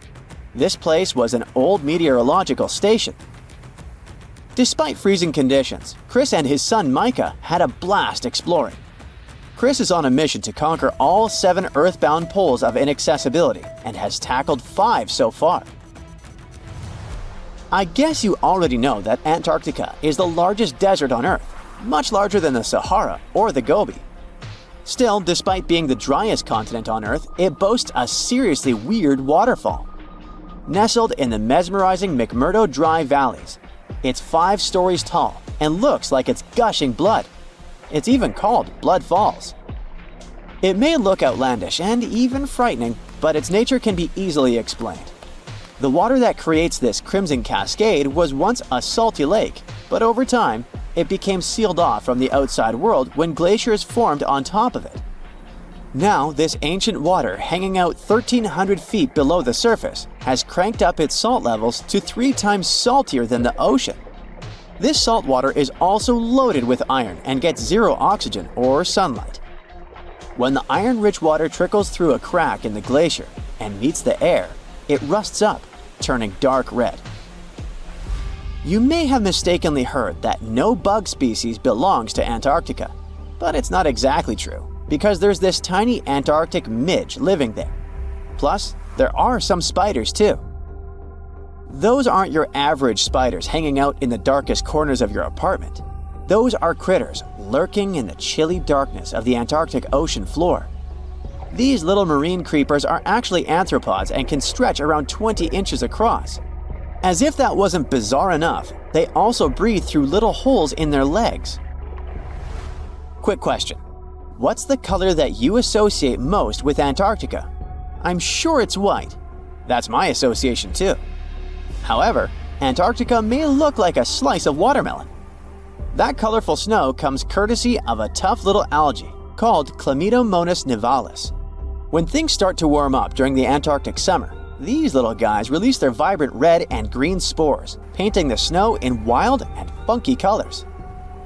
This place was an old meteorological station. Despite freezing conditions, Chris and his son Micah had a blast exploring. Chris is on a mission to conquer all 7 earthbound poles of inaccessibility and has tackled 5 so far. I guess you already know that Antarctica is the largest desert on Earth, much larger than the Sahara or the Gobi. Still, despite being the driest continent on Earth, it boasts a seriously weird waterfall. Nestled in the mesmerizing McMurdo Dry Valleys, it's 5 stories tall and looks like it's gushing blood. It's even called Blood Falls. It may look outlandish and even frightening, but its nature can be easily explained. The water that creates this crimson cascade was once a salty lake, but over time, it became sealed off from the outside world when glaciers formed on top of it. Now, this ancient water hanging out 1,300 feet below the surface has cranked up its salt levels to 3 times saltier than the ocean. This salt water is also loaded with iron and gets 0 oxygen or sunlight. When the iron-rich water trickles through a crack in the glacier and meets the air, it rusts up, turning dark red. You may have mistakenly heard that no bug species belongs to Antarctica, but it's not exactly true, because there's this tiny Antarctic midge living there. Plus, there are some spiders too. Those aren't your average spiders hanging out in the darkest corners of your apartment. Those are critters lurking in the chilly darkness of the Antarctic ocean floor. These little marine creepers are actually arthropods and can stretch around 20 inches across. As if that wasn't bizarre enough, they also breathe through little holes in their legs. Quick question. What's the color that you associate most with Antarctica? I'm sure it's white. That's my association too. However, Antarctica may look like a slice of watermelon. That colorful snow comes courtesy of a tough little algae called Chlamydomonas nivalis. When things start to warm up during the Antarctic summer, these little guys release their vibrant red and green spores, painting the snow in wild and funky colors.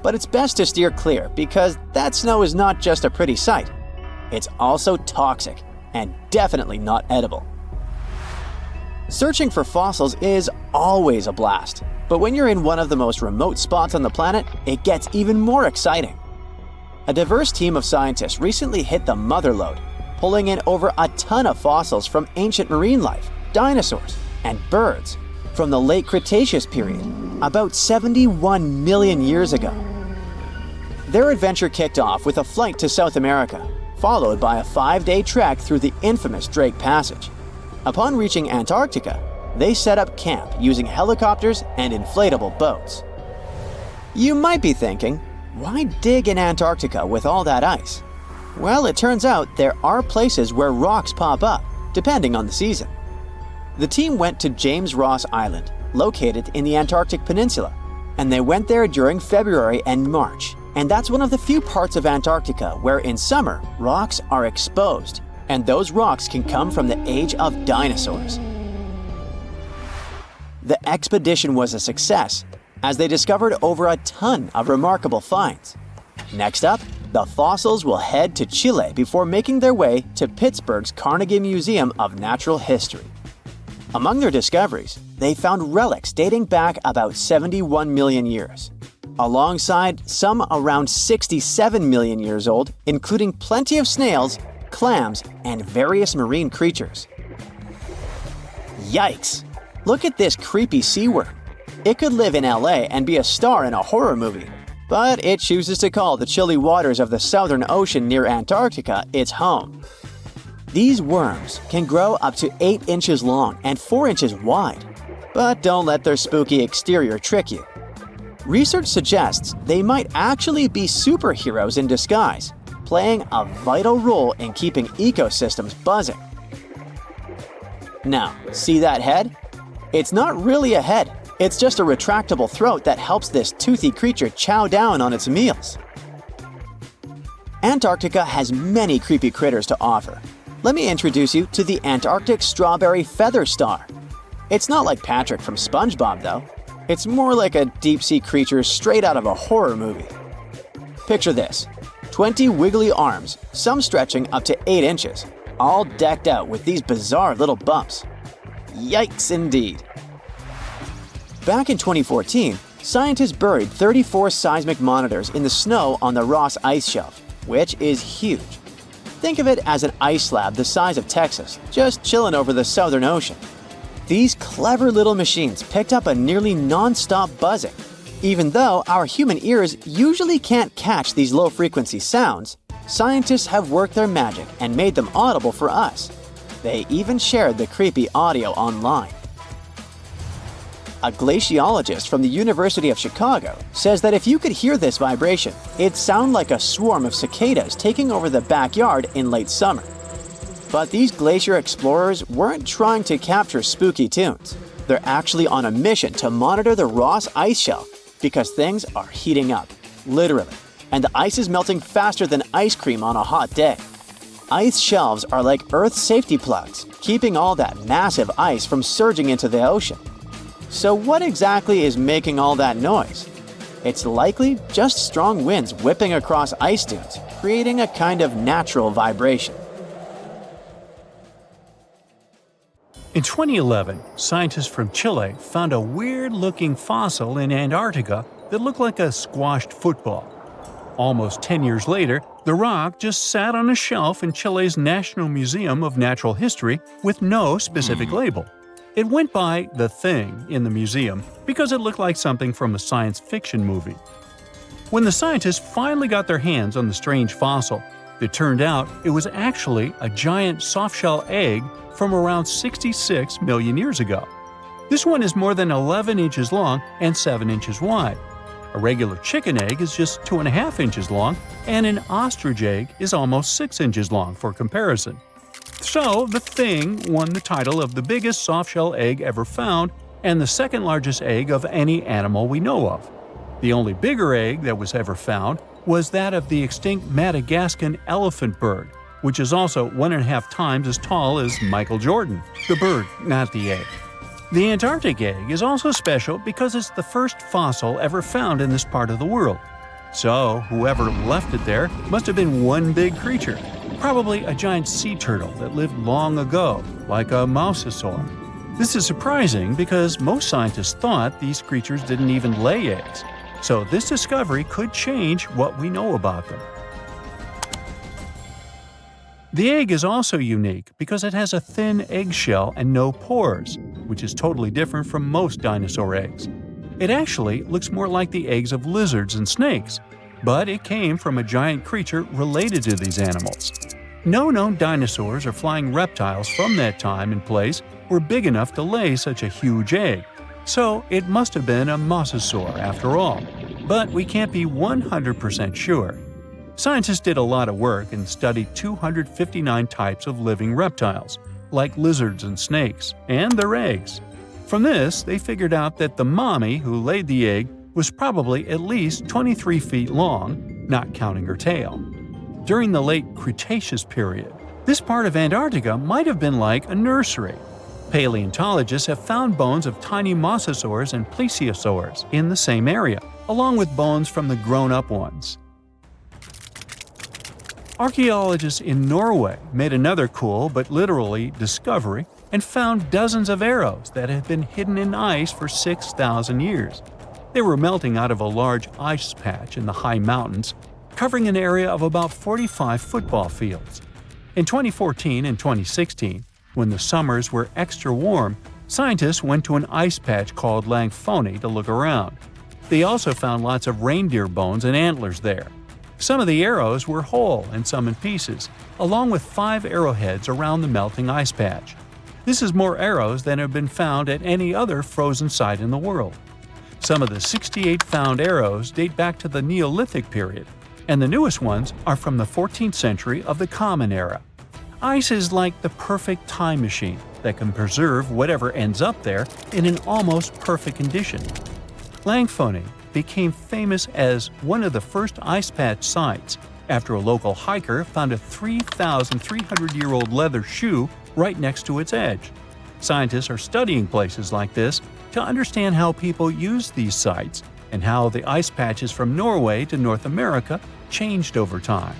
But it's best to steer clear because that snow is not just a pretty sight. It's also toxic and definitely not edible. Searching for fossils is always a blast, but when you're in one of the most remote spots on the planet, it gets even more exciting. A diverse team of scientists recently hit the mother lode, pulling in over a ton of fossils from ancient marine life, dinosaurs, and birds from the late Cretaceous period, about 71 million years ago. Their adventure kicked off with a flight to South America, followed by a 5-day trek through the infamous Drake Passage. Upon reaching Antarctica, they set up camp using helicopters and inflatable boats. You might be thinking, why dig in Antarctica with all that ice? Well, it turns out there are places where rocks pop up, depending on the season. The team went to James Ross Island, located in the Antarctic Peninsula, and they went there during February and March. And that's one of the few parts of Antarctica where in summer, rocks are exposed, and those rocks can come from the age of dinosaurs. The expedition was a success, as they discovered over a ton of remarkable finds. Next up, the fossils will head to Chile before making their way to Pittsburgh's Carnegie Museum of Natural History. Among their discoveries, they found relics dating back about 71 million years, alongside some around 67 million years old, including plenty of snails, clams, and various marine creatures. Yikes! Look at this creepy sea worm. It could live in LA and be a star in a horror movie, but it chooses to call the chilly waters of the Southern Ocean near Antarctica its home. These worms can grow up to 8 inches long and 4 inches wide, but don't let their spooky exterior trick you. Research suggests they might actually be superheroes in disguise, playing a vital role in keeping ecosystems buzzing. Now, see that head? It's not really a head. It's just a retractable throat that helps this toothy creature chow down on its meals. Antarctica has many creepy critters to offer. Let me introduce you to the Antarctic strawberry feather star. It's not like Patrick from SpongeBob, though. It's more like a deep-sea creature straight out of a horror movie. Picture this: 20 wiggly arms, some stretching up to 8 inches, all decked out with these bizarre little bumps. Yikes indeed. Back in 2014, scientists buried 34 seismic monitors in the snow on the Ross Ice Shelf, which is huge. Think of it as an ice slab the size of Texas, just chilling over the Southern Ocean. These clever little machines picked up a nearly non-stop buzzing. Even though our human ears usually can't catch these low-frequency sounds, scientists have worked their magic and made them audible for us. They even shared the creepy audio online. A glaciologist from the University of Chicago says that if you could hear this vibration, it'd sound like a swarm of cicadas taking over the backyard in late summer. But these glacier explorers weren't trying to capture spooky tunes. They're actually on a mission to monitor the Ross Ice Shelf because things are heating up, literally, and the ice is melting faster than ice cream on a hot day. Ice shelves are like Earth's safety plugs, keeping all that massive ice from surging into the ocean. So what exactly is making all that noise? It's likely just strong winds whipping across ice dunes, creating a kind of natural vibration. In 2011, scientists from Chile found a weird-looking fossil in Antarctica that looked like a squashed football. Almost 10 years later, the rock just sat on a shelf in Chile's National Museum of Natural History with no specific label. It went by The Thing in the museum because it looked like something from a science fiction movie. When the scientists finally got their hands on the strange fossil, it turned out it was actually a giant softshell egg from around 66 million years ago. This one is more than 11 inches long and 7 inches wide. A regular chicken egg is just 2.5 inches long, and an ostrich egg is almost 6 inches long for comparison. So, The Thing won the title of the biggest softshell egg ever found and the second largest egg of any animal we know of. The only bigger egg that was ever found was that of the extinct Madagascan elephant bird, which is also 1.5 times as tall as Michael Jordan. The bird, not the egg. The Antarctic egg is also special because it's the first fossil ever found in this part of the world. So, whoever left it there must have been one big creature, probably a giant sea turtle that lived long ago, like a mosasaur. This is surprising because most scientists thought these creatures didn't even lay eggs, so this discovery could change what we know about them. The egg is also unique because it has a thin eggshell and no pores, which is totally different from most dinosaur eggs. It actually looks more like the eggs of lizards and snakes, but it came from a giant creature related to these animals. No known dinosaurs or flying reptiles from that time and place were big enough to lay such a huge egg, so it must have been a mosasaur after all. But we can't be 100% sure. Scientists did a lot of work and studied 259 types of living reptiles, like lizards and snakes, and their eggs. From this, they figured out that the mommy who laid the egg was probably at least 23 feet long, not counting her tail. During the late Cretaceous period, this part of Antarctica might have been like a nursery. Paleontologists have found bones of tiny mosasaurs and plesiosaurs in the same area, along with bones from the grown-up ones. Archaeologists in Norway made another cool but literally discovery and found dozens of arrows that had been hidden in ice for 6,000 years. They were melting out of a large ice patch in the high mountains, covering an area of about 45 football fields. In 2014 and 2016, when the summers were extra warm, scientists went to an ice patch called Langfoni to look around. They also found lots of reindeer bones and antlers there. Some of the arrows were whole and some in pieces, along with 5 arrowheads around the melting ice patch. This is more arrows than have been found at any other frozen site in the world. Some of the 68 found arrows date back to the Neolithic period, and the newest ones are from the 14th century of the Common Era. Ice is like the perfect time machine that can preserve whatever ends up there in an almost perfect condition. Langfontein became famous as one of the first ice patch sites after a local hiker found a 3,300-year-old leather shoe right next to its edge. Scientists are studying places like this to understand how people use these sites and how the ice patches from Norway to North America changed over time.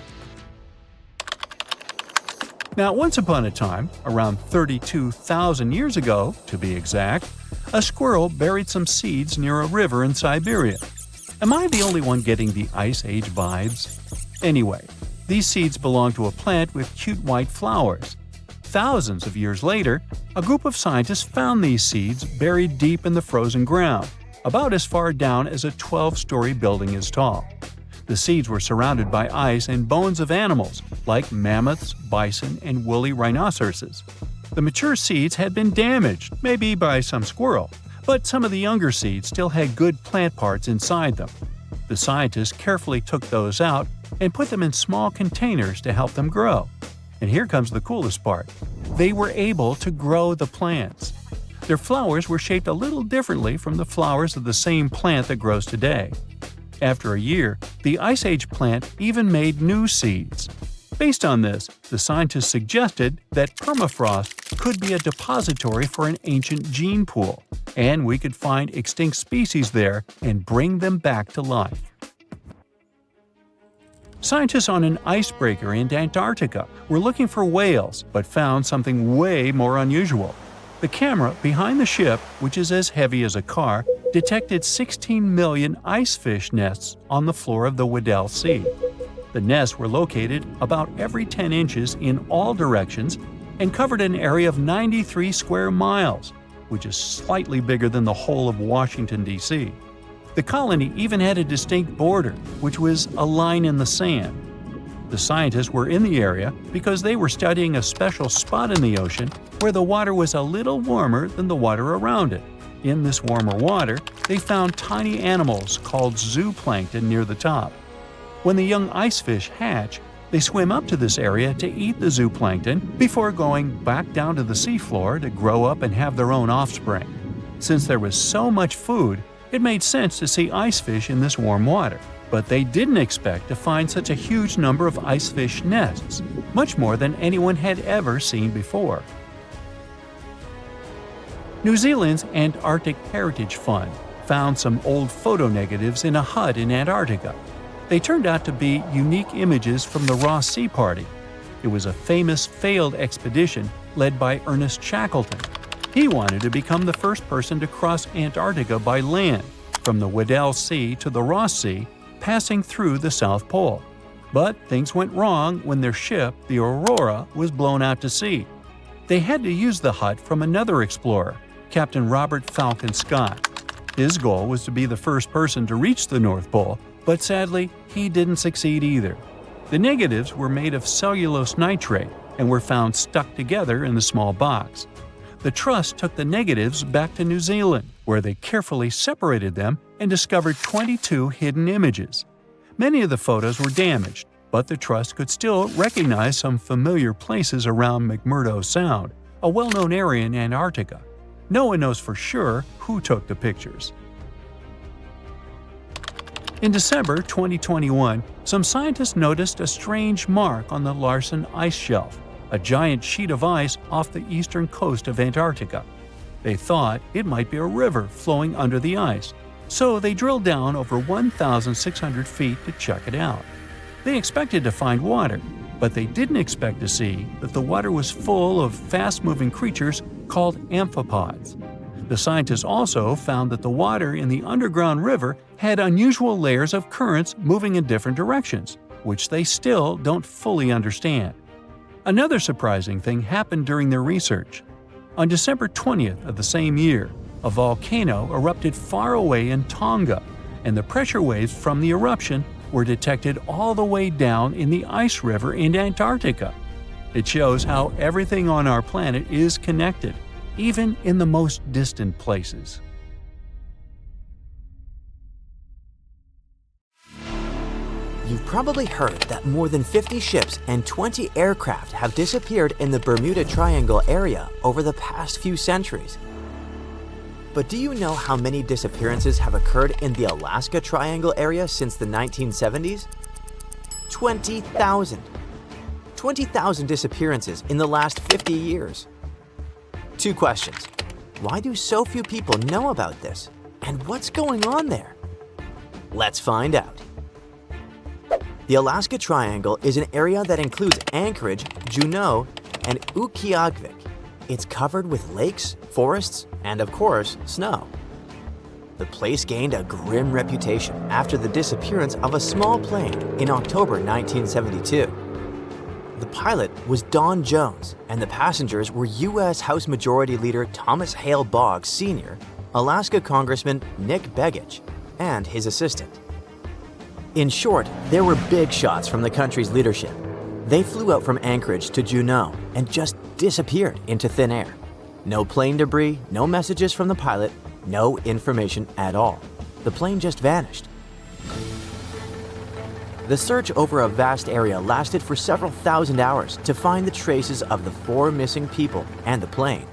Now, once upon a time, around 32,000 years ago, to be exact, a squirrel buried some seeds near a river in Siberia. Am I the only one getting the Ice Age vibes? Anyway, these seeds belong to a plant with cute white flowers. Thousands of years later, a group of scientists found these seeds buried deep in the frozen ground, about as far down as a 12-story building is tall. The seeds were surrounded by ice and bones of animals like mammoths, bison, and woolly rhinoceroses. The mature seeds had been damaged, maybe by some squirrel, but some of the younger seeds still had good plant parts inside them. The scientists carefully took those out and put them in small containers to help them grow. And here comes the coolest part. They were able to grow the plants. Their flowers were shaped a little differently from the flowers of the same plant that grows today. After a year, the Ice Age plant even made new seeds. Based on this, the scientists suggested that permafrost could be a depository for an ancient gene pool, and we could find extinct species there and bring them back to life. Scientists on an icebreaker in Antarctica were looking for whales but found something way more unusual. The camera behind the ship, which is as heavy as a car, detected 16 million ice fish nests on the floor of the Weddell Sea. The nests were located about every 10 inches in all directions and covered an area of 93 square miles, which is slightly bigger than the whole of Washington, D.C. The colony even had a distinct border, which was a line in the sand. The scientists were in the area because they were studying a special spot in the ocean where the water was a little warmer than the water around it. In this warmer water, they found tiny animals called zooplankton near the top. When the young ice fish hatch, they swim up to this area to eat the zooplankton before going back down to the seafloor to grow up and have their own offspring. Since there was so much food, it made sense to see ice fish in this warm water. But they didn't expect to find such a huge number of ice fish nests, much more than anyone had ever seen before. New Zealand's Antarctic Heritage Fund found some old photo negatives in a hut in Antarctica. They turned out to be unique images from the Ross Sea Party. It was a famous failed expedition led by Ernest Shackleton. He wanted to become the first person to cross Antarctica by land, from the Weddell Sea to the Ross Sea, passing through the South Pole. But things went wrong when their ship, the Aurora, was blown out to sea. They had to use the hut from another explorer, Captain Robert Falcon Scott. His goal was to be the first person to reach the North Pole, but sadly, he didn't succeed either. The negatives were made of cellulose nitrate and were found stuck together in the small box. The Trust took the negatives back to New Zealand, where they carefully separated them and discovered 22 hidden images. Many of the photos were damaged, but the Trust could still recognize some familiar places around McMurdo Sound, a well-known area in Antarctica. No one knows for sure who took the pictures. In December 2021, some scientists noticed a strange mark on the Larsen Ice Shelf, a giant sheet of ice off the eastern coast of Antarctica. They thought it might be a river flowing under the ice, so they drilled down over 1,600 feet to check it out. They expected to find water, but they didn't expect to see that the water was full of fast-moving creatures called amphipods. The scientists also found that the water in the underground river had unusual layers of currents moving in different directions, which they still don't fully understand. Another surprising thing happened during their research. On December 20th of the same year, a volcano erupted far away in Tonga, and the pressure waves from the eruption were detected all the way down in the ice river in Antarctica. It shows how everything on our planet is connected, even in the most distant places. You've probably heard that more than 50 ships and 20 aircraft have disappeared in the Bermuda Triangle area over the past few centuries. But do you know how many disappearances have occurred in the Alaska Triangle area since the 1970s? 20,000. 20,000 disappearances in the last 50 years. 2 questions. Why do so few people know about this? And what's going on there? Let's find out. The Alaska Triangle is an area that includes Anchorage, Juneau, and Utqiagvik. It's covered with lakes, forests, and of course, snow. The place gained a grim reputation after the disappearance of a small plane in October 1972. The pilot was Don Jones, and the passengers were U.S. House Majority Leader Thomas Hale Boggs Sr., Alaska Congressman Nick Begich, and his assistant. In short, there were big shots from the country's leadership. They flew out from Anchorage to Juneau and just disappeared into thin air. No plane debris, no messages from the pilot, no information at all. The plane just vanished. The search over a vast area lasted for several thousand hours to find the traces of the 4 missing people and the plane.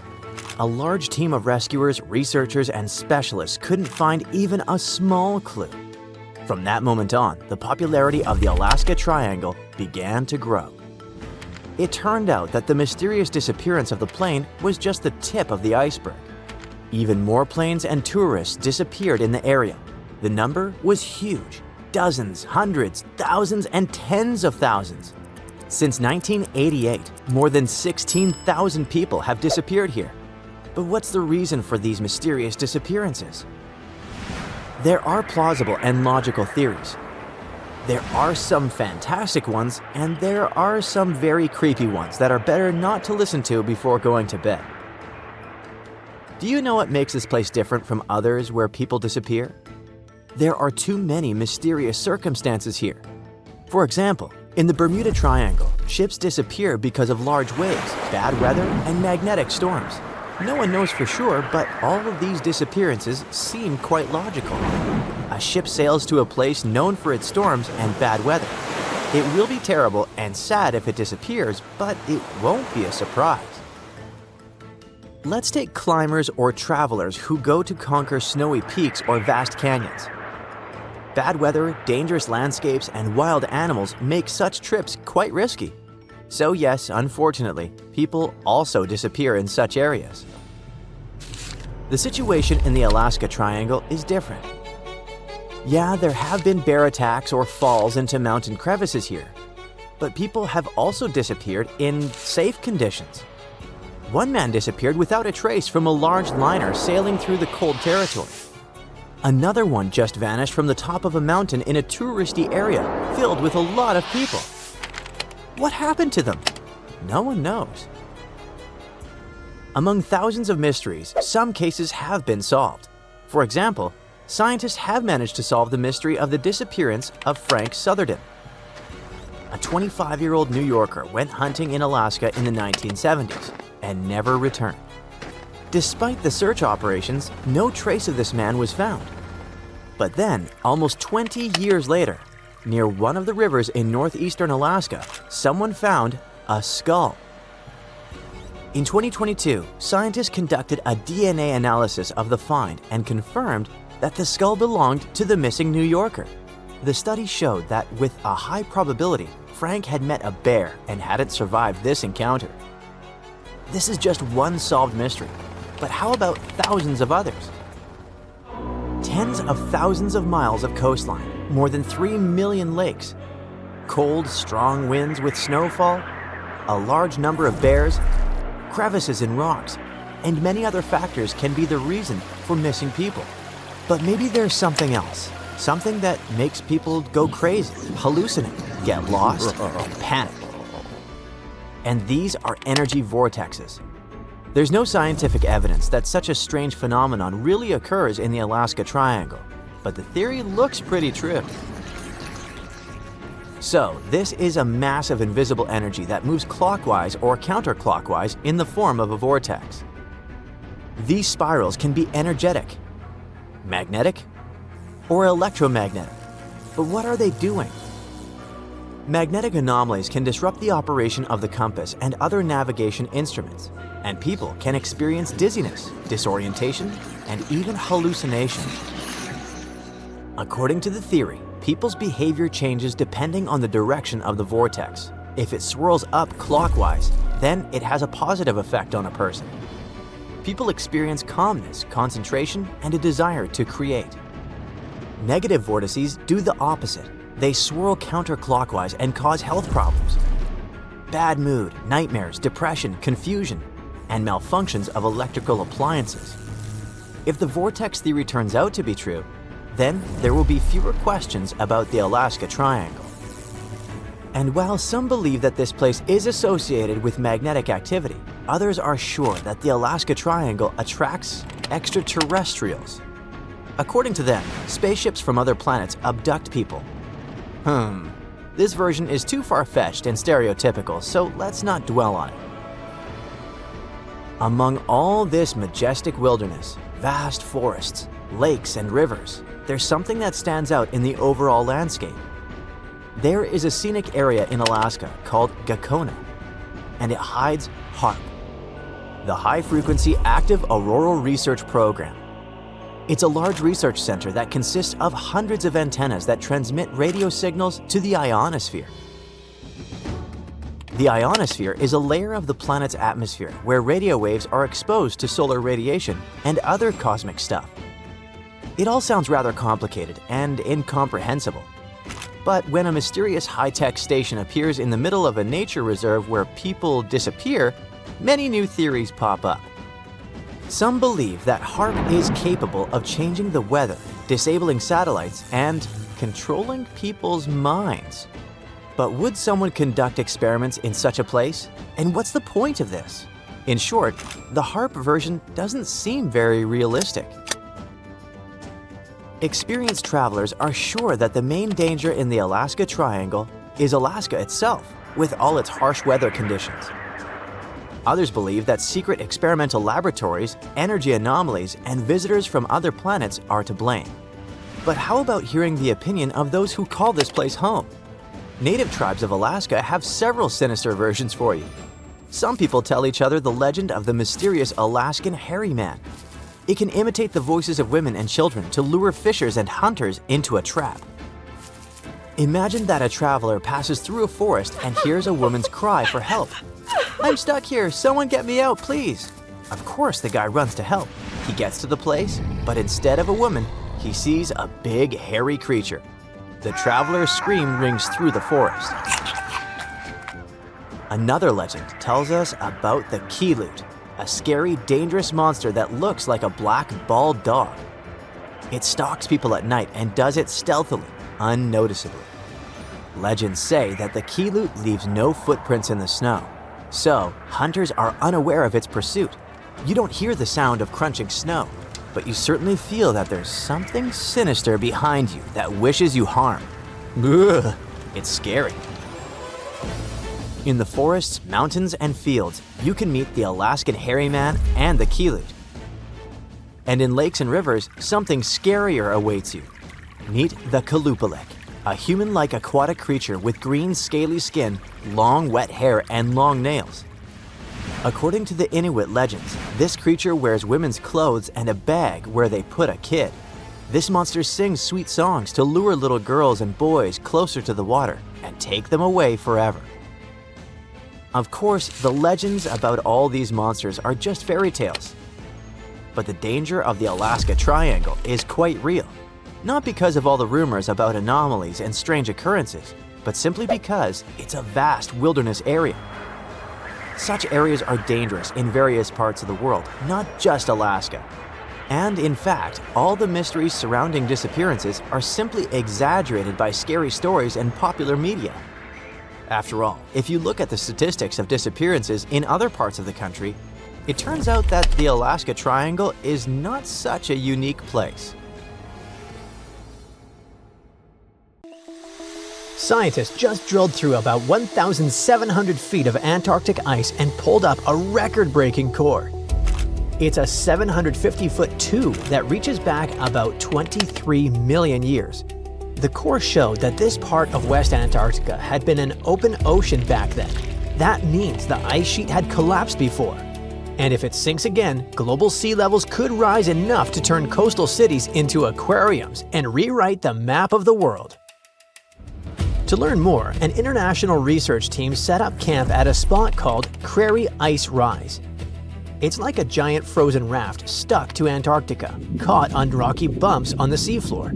A large team of rescuers, researchers, and specialists couldn't find even a small clue. From that moment on, the popularity of the Alaska Triangle began to grow. It turned out that the mysterious disappearance of the plane was just the tip of the iceberg. Even more planes and tourists disappeared in the area. The number was huge. Dozens, hundreds, thousands, and tens of thousands. Since 1988, more than 16,000 people have disappeared here. But what's the reason for these mysterious disappearances? There are plausible and logical theories. There are some fantastic ones, and there are some very creepy ones that are better not to listen to before going to bed. Do you know what makes this place different from others where people disappear? There are too many mysterious circumstances here. For example, in the Bermuda Triangle, ships disappear because of large waves, bad weather, and magnetic storms. No one knows for sure, but all of these disappearances seem quite logical. A ship sails to a place known for its storms and bad weather. It will be terrible and sad if it disappears, but it won't be a surprise. Let's take climbers or travelers who go to conquer snowy peaks or vast canyons. Bad weather, dangerous landscapes, and wild animals make such trips quite risky. So yes, unfortunately, people also disappear in such areas. The situation in the Alaska Triangle is different. Yeah, there have been bear attacks or falls into mountain crevices here, but people have also disappeared in safe conditions. One man disappeared without a trace from a large liner sailing through the cold territory. Another one just vanished from the top of a mountain in a touristy area filled with a lot of people. What happened to them? No one knows. Among thousands of mysteries, some cases have been solved. For example, scientists have managed to solve the mystery of the disappearance of Frank Southerden. A 25-year-old New Yorker went hunting in Alaska in the 1970s and never returned. Despite the search operations, no trace of this man was found. But then, almost 20 years later, near one of the rivers in northeastern Alaska, someone found a skull. In 2022, scientists conducted a DNA analysis of the find and confirmed that the skull belonged to the missing New Yorker. The study showed that with a high probability, Frank had met a bear and hadn't survived this encounter. This is just one solved mystery, but how about thousands of others? Tens of thousands of miles of coastline, more than 3 million lakes, cold, strong winds with snowfall, a large number of bears, crevices in rocks, and many other factors can be the reason for missing people. But maybe there's something else, something that makes people go crazy, hallucinate, get lost, and panic. And these are energy vortexes. There's no scientific evidence that such a strange phenomenon really occurs in the Alaska Triangle, but the theory looks pretty true. So, this is a massive invisible energy that moves clockwise or counterclockwise in the form of a vortex. These spirals can be energetic, magnetic, or electromagnetic. But what are they doing? Magnetic anomalies can disrupt the operation of the compass and other navigation instruments, and people can experience dizziness, disorientation, and even hallucination. According to the theory, people's behavior changes depending on the direction of the vortex. If it swirls up clockwise, then it has a positive effect on a person. People experience calmness, concentration, and a desire to create. Negative vortices do the opposite. They swirl counterclockwise and cause health problems. Bad mood, nightmares, depression, confusion, and malfunctions of electrical appliances. If the vortex theory turns out to be true, then there will be fewer questions about the Alaska Triangle. And while some believe that this place is associated with magnetic activity, others are sure that the Alaska Triangle attracts extraterrestrials. According to them, spaceships from other planets abduct people. This version is too far-fetched and stereotypical, so let's not dwell on it. Among all this majestic wilderness, vast forests, lakes, and rivers, there's something that stands out in the overall landscape. There is a scenic area in Alaska called Gakona, and it hides HAARP, the High-Frequency Active Auroral Research Program. It's a large research center that consists of hundreds of antennas that transmit radio signals to the ionosphere. The ionosphere is a layer of the planet's atmosphere where radio waves are exposed to solar radiation and other cosmic stuff. It all sounds rather complicated and incomprehensible. But when a mysterious high-tech station appears in the middle of a nature reserve where people disappear, many new theories pop up. Some believe that HAARP is capable of changing the weather, disabling satellites, and controlling people's minds. But would someone conduct experiments in such a place? And what's the point of this? In short, the HAARP version doesn't seem very realistic. Experienced travelers are sure that the main danger in the Alaska Triangle is Alaska itself, with all its harsh weather conditions. Others believe that secret experimental laboratories, energy anomalies, and visitors from other planets are to blame. But how about hearing the opinion of those who call this place home? Native tribes of Alaska have several sinister versions for you. Some people tell each other the legend of the mysterious Alaskan hairy man. It can imitate the voices of women and children to lure fishers and hunters into a trap. Imagine that a traveler passes through a forest and hears a woman's cry for help. "I'm stuck here, someone get me out, please." Of course, the guy runs to help. He gets to the place, but instead of a woman, he sees a big, hairy creature. The traveler's scream rings through the forest. Another legend tells us about the Keelut, a scary, dangerous monster that looks like a black, bald dog. It stalks people at night and does it stealthily, unnoticeably. Legends say that the Keelut leaves no footprints in the snow, so hunters are unaware of its pursuit. You don't hear the sound of crunching snow, but you certainly feel that there's something sinister behind you that wishes you harm. Ugh, it's scary. In the forests, mountains, and fields, you can meet the Alaskan hairy man and the Keelut. And in lakes and rivers, something scarier awaits you. Meet the Kalupalik, a human-like aquatic creature with green, scaly skin, long, wet hair, and long nails. According to the Inuit legends, this creature wears women's clothes and a bag where they put a kid. This monster sings sweet songs to lure little girls and boys closer to the water and take them away forever. Of course, the legends about all these monsters are just fairy tales. But the danger of the Alaska Triangle is quite real. Not because of all the rumors about anomalies and strange occurrences, but simply because it's a vast wilderness area. Such areas are dangerous in various parts of the world, not just Alaska. And in fact, all the mysteries surrounding disappearances are simply exaggerated by scary stories and popular media. After all, if you look at the statistics of disappearances in other parts of the country, it turns out that the Alaska Triangle is not such a unique place. Scientists just drilled through about 1,700 feet of Antarctic ice and pulled up a record-breaking core. It's a 750-foot tube that reaches back about 23 million years. The core showed that this part of West Antarctica had been an open ocean back then. That means the ice sheet had collapsed before. And if it sinks again, global sea levels could rise enough to turn coastal cities into aquariums and rewrite the map of the world. To learn more, an international research team set up camp at a spot called Prairie Ice Rise. It's like a giant frozen raft stuck to Antarctica, caught on rocky bumps on the seafloor.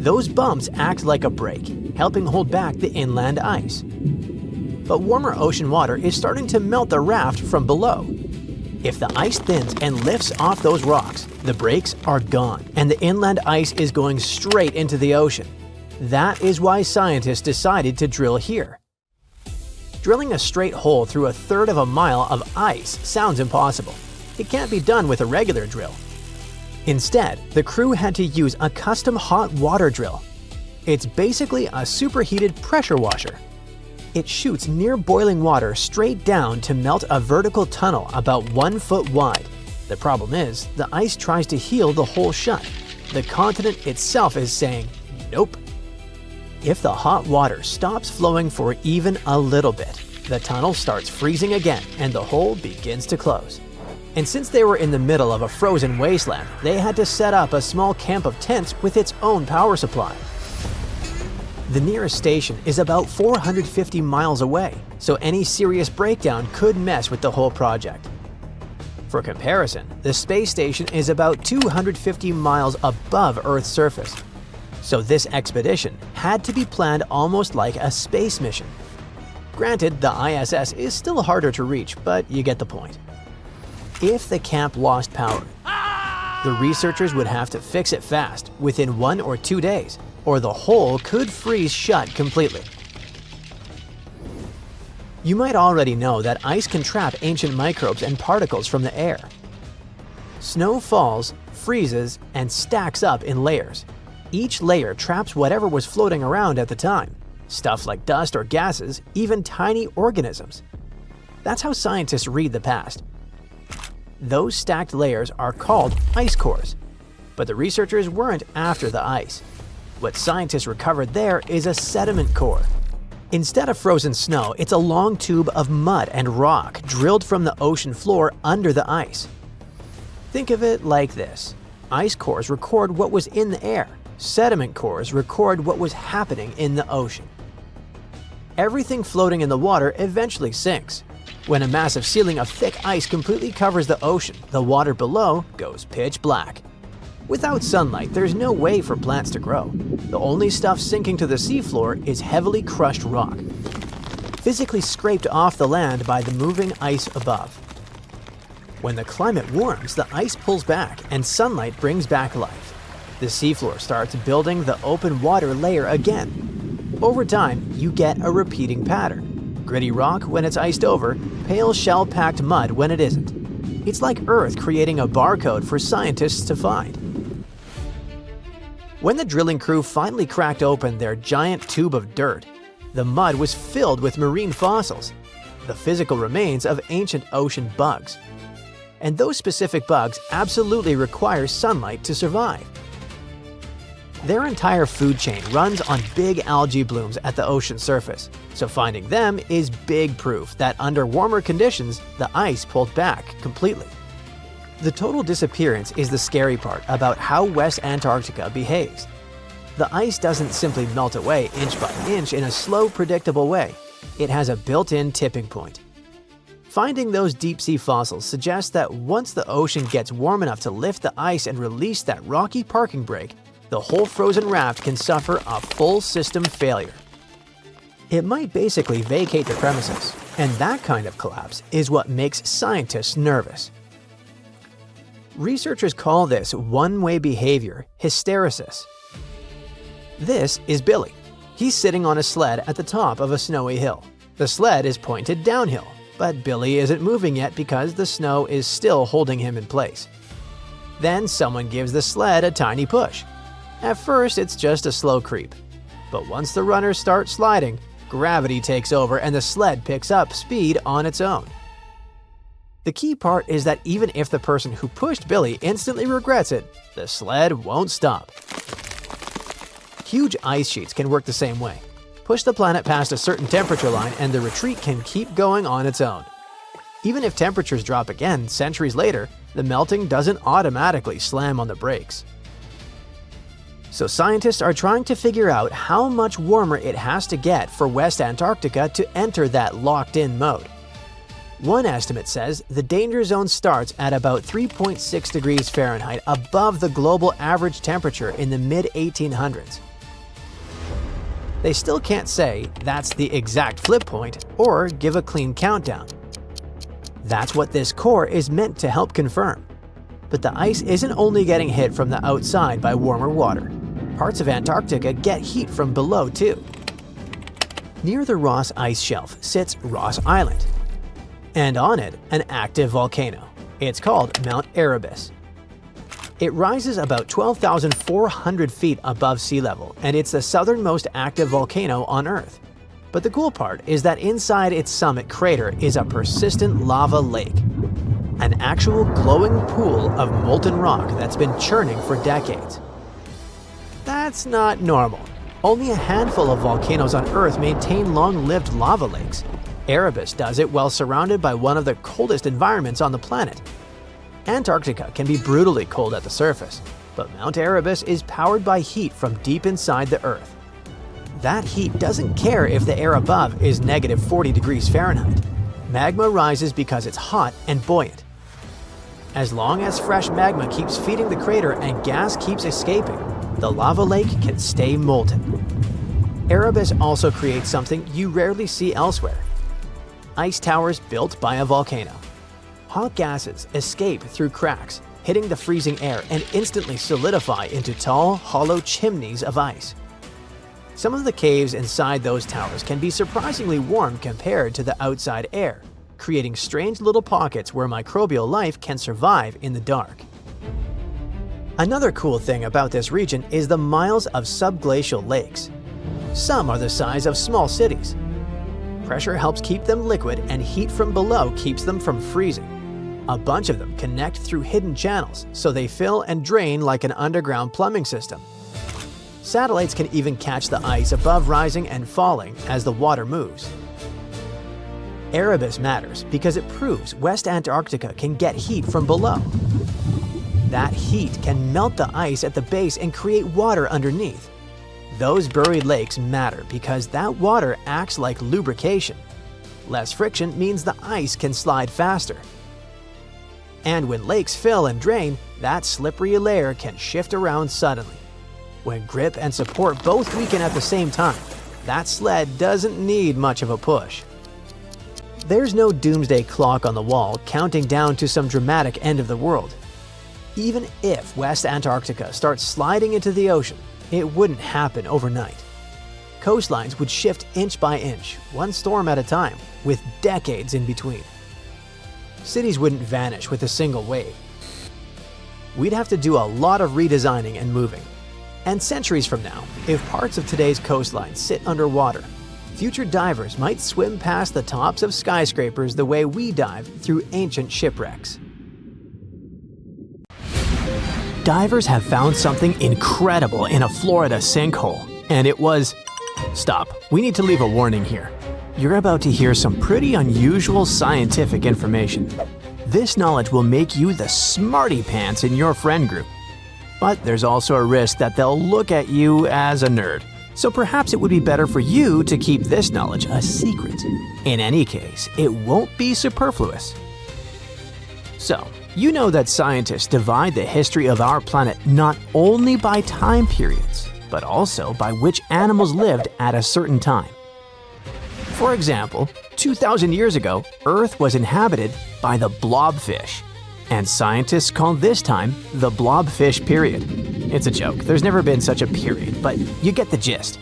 Those bumps act like a brake, helping hold back the inland ice. But warmer ocean water is starting to melt the raft from below. If the ice thins and lifts off those rocks, the brakes are gone, and the inland ice is going straight into the ocean. That is why scientists decided to drill here. Drilling a straight hole through a third of a mile of ice sounds impossible. It can't be done with a regular drill. Instead, the crew had to use a custom hot water drill. It's basically a superheated pressure washer. It shoots near boiling water straight down to melt a vertical tunnel about 1 foot wide. The problem is, the ice tries to heal the hole shut. The continent itself is saying, nope. If the hot water stops flowing for even a little bit, the tunnel starts freezing again and the hole begins to close. And since they were in the middle of a frozen wasteland, they had to set up a small camp of tents with its own power supply. The nearest station is about 450 miles away, so any serious breakdown could mess with the whole project. For comparison, the space station is about 250 miles above Earth's surface. So this expedition had to be planned almost like a space mission. Granted, the ISS is still harder to reach, but you get the point. If the camp lost power, the researchers would have to fix it fast, within 1 or 2 days, or the hole could freeze shut completely. You might already know that ice can trap ancient microbes and particles from the air. Snow falls, freezes, and stacks up in layers. Each layer traps whatever was floating around at the time, stuff like dust or gases, even tiny organisms. That's how scientists read the past. Those stacked layers are called ice cores, but the researchers weren't after the ice. What scientists recovered there is a sediment core. Instead of frozen snow, it's a long tube of mud and rock drilled from the ocean floor under the ice. Think of it like this. Ice cores record what was in the air. Sediment cores record what was happening in the ocean. Everything floating in the water eventually sinks. When a massive ceiling of thick ice completely covers the ocean, the water below goes pitch black. Without sunlight, there's no way for plants to grow. The only stuff sinking to the seafloor is heavily crushed rock, physically scraped off the land by the moving ice above. When the climate warms, the ice pulls back and sunlight brings back life. The seafloor starts building the open water layer again. Over time, you get a repeating pattern. Gritty rock when it's iced over, pale shell-packed mud when it isn't. It's like Earth creating a barcode for scientists to find. When the drilling crew finally cracked open their giant tube of dirt, the mud was filled with marine fossils, the physical remains of ancient ocean bugs. And those specific bugs absolutely require sunlight to survive. Their entire food chain runs on big algae blooms at the ocean surface, so finding them is big proof that under warmer conditions, the ice pulled back completely. The total disappearance is the scary part about how West Antarctica behaves. The ice doesn't simply melt away inch by inch in a slow, predictable way. It has a built-in tipping point. Finding those deep-sea fossils suggests that once the ocean gets warm enough to lift the ice and release that rocky parking brake, the whole frozen raft can suffer a full system failure. It might basically vacate the premises, and that kind of collapse is what makes scientists nervous. Researchers call this one-way behavior hysteresis. This is Billy. He's sitting on a sled at the top of a snowy hill. The sled is pointed downhill, but Billy isn't moving yet because the snow is still holding him in place. Then someone gives the sled a tiny push. At first, it's just a slow creep. But once the runners start sliding, gravity takes over and the sled picks up speed on its own. The key part is that even if the person who pushed Billy instantly regrets it, the sled won't stop. Huge ice sheets can work the same way. Push the planet past a certain temperature line and the retreat can keep going on its own. Even if temperatures drop again centuries later, the melting doesn't automatically slam on the brakes. So scientists are trying to figure out how much warmer it has to get for West Antarctica to enter that locked-in mode. One estimate says the danger zone starts at about 3.6 degrees Fahrenheit above the global average temperature in the mid-1800s. They still can't say that's the exact flip point or give a clean countdown. That's what this core is meant to help confirm. But the ice isn't only getting hit from the outside by warmer water. Parts of Antarctica get heat from below too. Near the Ross Ice Shelf sits Ross Island, and on it, an active volcano. It's called Mount Erebus. It rises about 12,400 feet above sea level, and it's the southernmost active volcano on Earth. But the cool part is that inside its summit crater is a persistent lava lake, an actual glowing pool of molten rock that's been churning for decades. That's not normal. Only a handful of volcanoes on Earth maintain long-lived lava lakes. Erebus does it while surrounded by one of the coldest environments on the planet. Antarctica can be brutally cold at the surface, but Mount Erebus is powered by heat from deep inside the Earth. That heat doesn't care if the air above is negative 40 degrees Fahrenheit. Magma rises because it's hot and buoyant. As long as fresh magma keeps feeding the crater and gas keeps escaping, the lava lake can stay molten. Erebus also creates something you rarely see elsewhere: ice towers built by a volcano. Hot gases escape through cracks, hitting the freezing air and instantly solidify into tall, hollow chimneys of ice. Some of the caves inside those towers can be surprisingly warm compared to the outside air, creating strange little pockets where microbial life can survive in the dark. Another cool thing about this region is the miles of subglacial lakes. Some are the size of small cities. Pressure helps keep them liquid and heat from below keeps them from freezing. A bunch of them connect through hidden channels, so they fill and drain like an underground plumbing system. Satellites can even catch the ice above rising and falling as the water moves. Erebus matters because it proves West Antarctica can get heat from below. That heat can melt the ice at the base and create water underneath. Those buried lakes matter because that water acts like lubrication. Less friction means the ice can slide faster. And when lakes fill and drain, that slippery layer can shift around suddenly. When grip and support both weaken at the same time, that sled doesn't need much of a push. There's no doomsday clock on the wall counting down to some dramatic end of the world. Even if West Antarctica starts sliding into the ocean, it wouldn't happen overnight. Coastlines would shift inch by inch, one storm at a time, with decades in between. Cities wouldn't vanish with a single wave. We'd have to do a lot of redesigning and moving. And centuries from now, if parts of today's coastline sit underwater, future divers might swim past the tops of skyscrapers the way we dive through ancient shipwrecks. Divers have found something incredible in a Florida sinkhole, and it was... Stop, we need to leave a warning here. You're about to hear some pretty unusual scientific information. This knowledge will make you the smarty pants in your friend group. But there's also a risk that they'll look at you as a nerd. So perhaps it would be better for you to keep this knowledge a secret. In any case, it won't be superfluous. So, you know that scientists divide the history of our planet not only by time periods, but also by which animals lived at a certain time. For example, 2,000 years ago, Earth was inhabited by the blobfish, and scientists call this time the blobfish period. It's a joke, there's never been such a period, but you get the gist.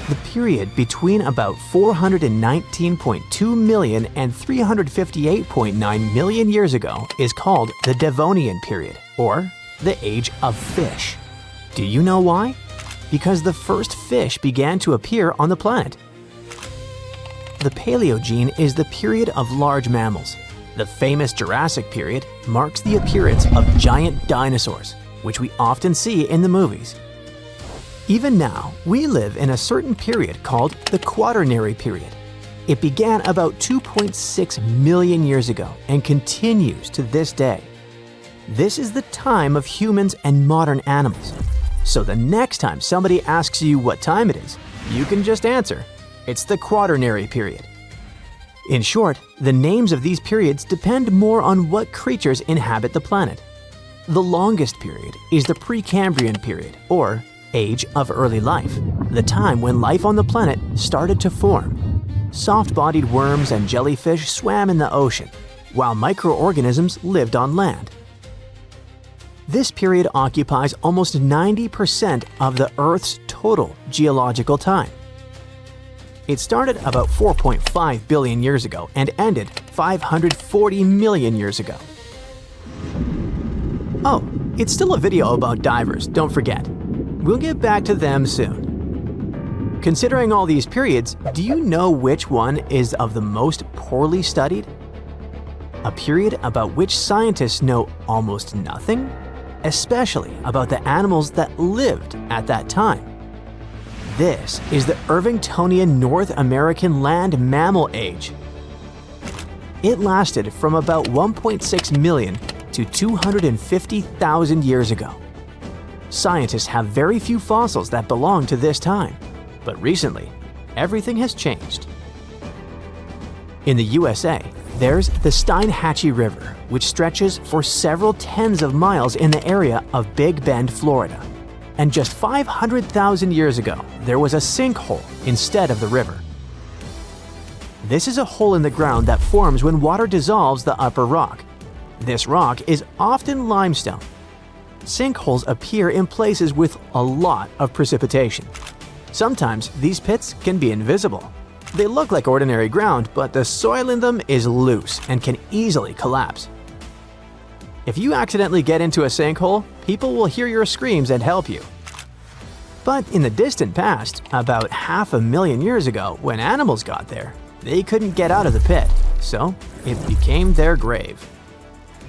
The period between about 419.2 million and 358.9 million years ago is called the Devonian period, or the Age of Fish. Do you know why? Because the first fish began to appear on the planet. The Paleogene is the period of large mammals. The famous Jurassic period marks the appearance of giant dinosaurs, which we often see in the movies. Even now, we live in a certain period called the Quaternary period. It began about 2.6 million years ago and continues to this day. This is the time of humans and modern animals. So the next time somebody asks you what time it is, you can just answer, it's the Quaternary period. In short, the names of these periods depend more on what creatures inhabit the planet. The longest period is the Precambrian period, or Age of Early Life, the time when life on the planet started to form. Soft-bodied worms and jellyfish swam in the ocean, while microorganisms lived on land. This period occupies almost 90% of the Earth's total geological time. It started about 4.5 billion years ago and ended 540 million years ago. Oh, it's still a video about divers, don't forget. We'll get back to them soon. Considering all these periods, do you know which one is of the most poorly studied? A period about which scientists know almost nothing, especially about the animals that lived at that time. This is the Irvingtonian North American land mammal age. It lasted from about 1.6 million to 250,000 years ago. Scientists have very few fossils that belong to this time, but recently, everything has changed. In the USA, there's the Steinhatchee River, which stretches for several tens of miles in the area of Big Bend, Florida. And just 500,000 years ago, there was a sinkhole instead of the river. This is a hole in the ground that forms when water dissolves the upper rock. This rock is often limestone. Sinkholes appear in places with a lot of precipitation. Sometimes these pits can be invisible. They look like ordinary ground, but the soil in them is loose and can easily collapse. If you accidentally get into a sinkhole, people will hear your screams and help you. But in the distant past, about 500,000 years ago, when animals got there, they couldn't get out of the pit, so it became their grave.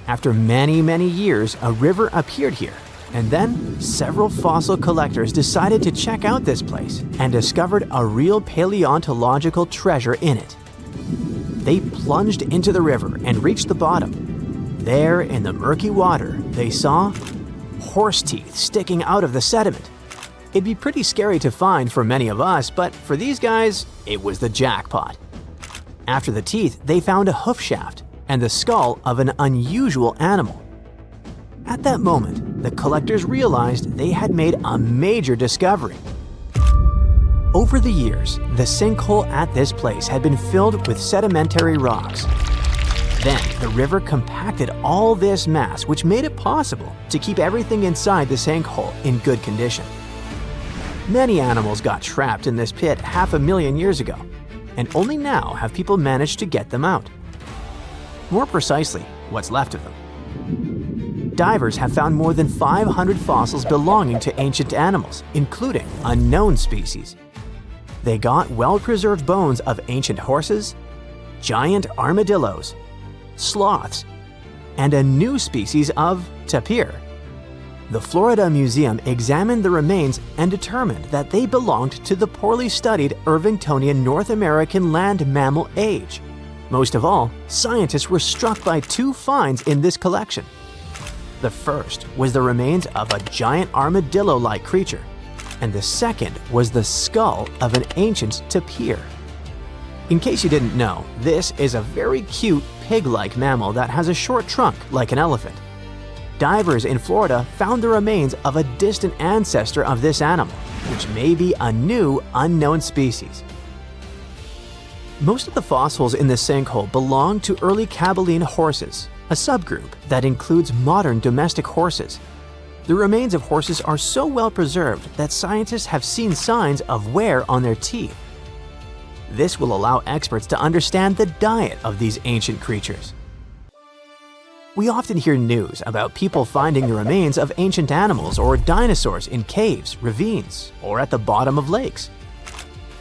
After many, many years, a river appeared here, and then several fossil collectors decided to check out this place and discovered a real paleontological treasure in it. They plunged into the river and reached the bottom. There, in the murky water, they saw horse teeth sticking out of the sediment. It'd be pretty scary to find for many of us, but for these guys, it was the jackpot. After the teeth, they found a hoof shaft and the skull of an unusual animal. At that moment, the collectors realized they had made a major discovery. Over the years, the sinkhole at this place had been filled with sedimentary rocks. Then, the river compacted all this mass, which made it possible to keep everything inside the sinkhole in good condition. Many animals got trapped in this pit 500,000 years ago, and only now have people managed to get them out. More precisely, what's left of them. Divers have found more than 500 fossils belonging to ancient animals, including unknown species. They got well-preserved bones of ancient horses, giant armadillos, sloths, and a new species of tapir. The Florida Museum examined the remains and determined that they belonged to the poorly studied Irvingtonian North American land mammal age. Most of all, scientists were struck by two finds in this collection. The first was the remains of a giant armadillo-like creature, and the second was the skull of an ancient tapir. In case you didn't know, this is a very cute pig-like mammal that has a short trunk like an elephant. Divers in Florida found the remains of a distant ancestor of this animal, which may be a new unknown species. Most of the fossils in this sinkhole belong to early Caballine horses, a subgroup that includes modern domestic horses. The remains of horses are so well preserved that scientists have seen signs of wear on their teeth. This will allow experts to understand the diet of these ancient creatures. We often hear news about people finding the remains of ancient animals or dinosaurs in caves, ravines, or at the bottom of lakes.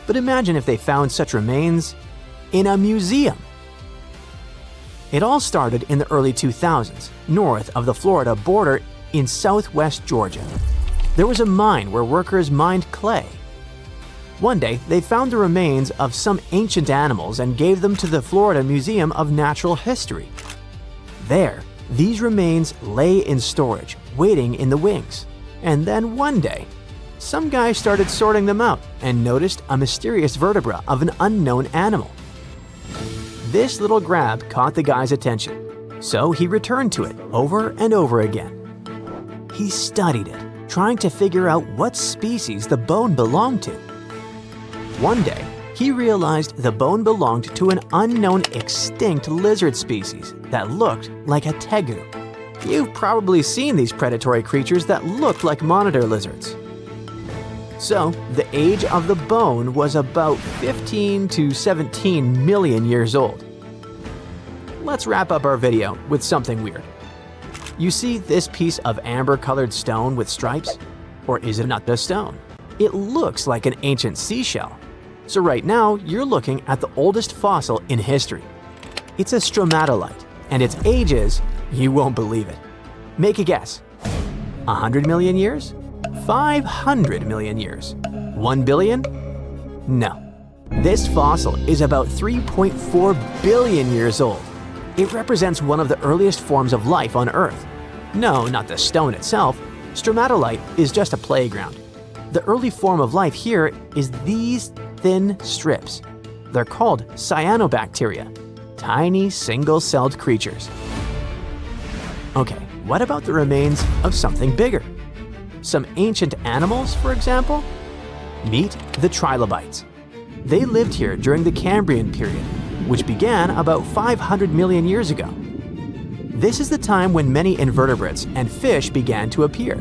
But imagine if they found such remains in a museum. It all started in the early 2000s, north of the Florida border in southwest Georgia. there was a mine where workers mined clay. One day, they found the remains of some ancient animals and gave them to the Florida Museum of Natural History. There, these remains lay in storage, waiting in the wings. And then one day, some guy started sorting them out and noticed a mysterious vertebra of an unknown animal. This little grab caught the guy's attention, so he returned to it over and over again. He studied it, trying to figure out what species the bone belonged to. One day, he realized the bone belonged to an unknown extinct lizard species that looked like a tegu. You've probably seen these predatory creatures that looked like monitor lizards. So, the age of the bone was about 15 to 17 million years old. Let's wrap up our video with something weird. You see this piece of amber-colored stone with stripes? Or is it not the stone? It looks like an ancient seashell. So right now, you're looking at the oldest fossil in history. It's a stromatolite, and its age is, you won't believe it. Make a guess. 100 million years? 500 million years? 1 billion? No. This fossil is about 3.4 billion years old. It represents one of the earliest forms of life on Earth. No, not the stone itself. Stromatolite is just a playground. The early form of life here is these thin strips. They're called cyanobacteria, tiny single-celled creatures. Okay, what about the remains of something bigger? Some ancient animals, for example? Meet the trilobites. They lived here during the Cambrian period, which began about 500 million years ago. This is the time when many invertebrates and fish began to appear.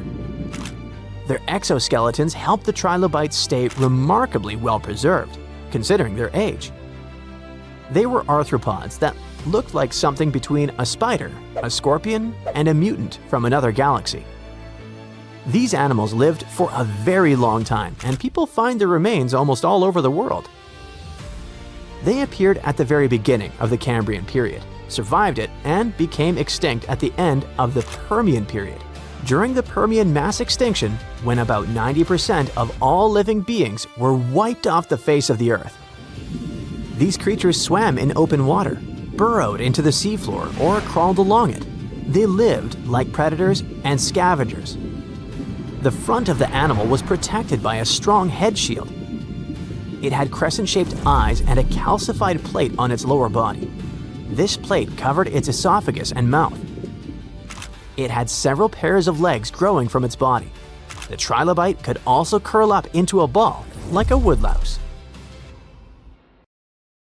Their exoskeletons helped the trilobites stay remarkably well preserved, considering their age. They were arthropods that looked like something between a spider, a scorpion, and a mutant from another galaxy. These animals lived for a very long time, and people find their remains almost all over the world. They appeared at the very beginning of the Cambrian period, survived it, and became extinct at the end of the Permian period. During the Permian mass extinction, when about 90% of all living beings were wiped off the face of the Earth. These creatures swam in open water, burrowed into the seafloor, or crawled along it. They lived like predators and scavengers. The front of the animal was protected by a strong head shield. It had crescent-shaped eyes and a calcified plate on its lower body. This plate covered its esophagus and mouth. It had several pairs of legs growing from its body. The trilobite could also curl up into a ball, like a woodlouse.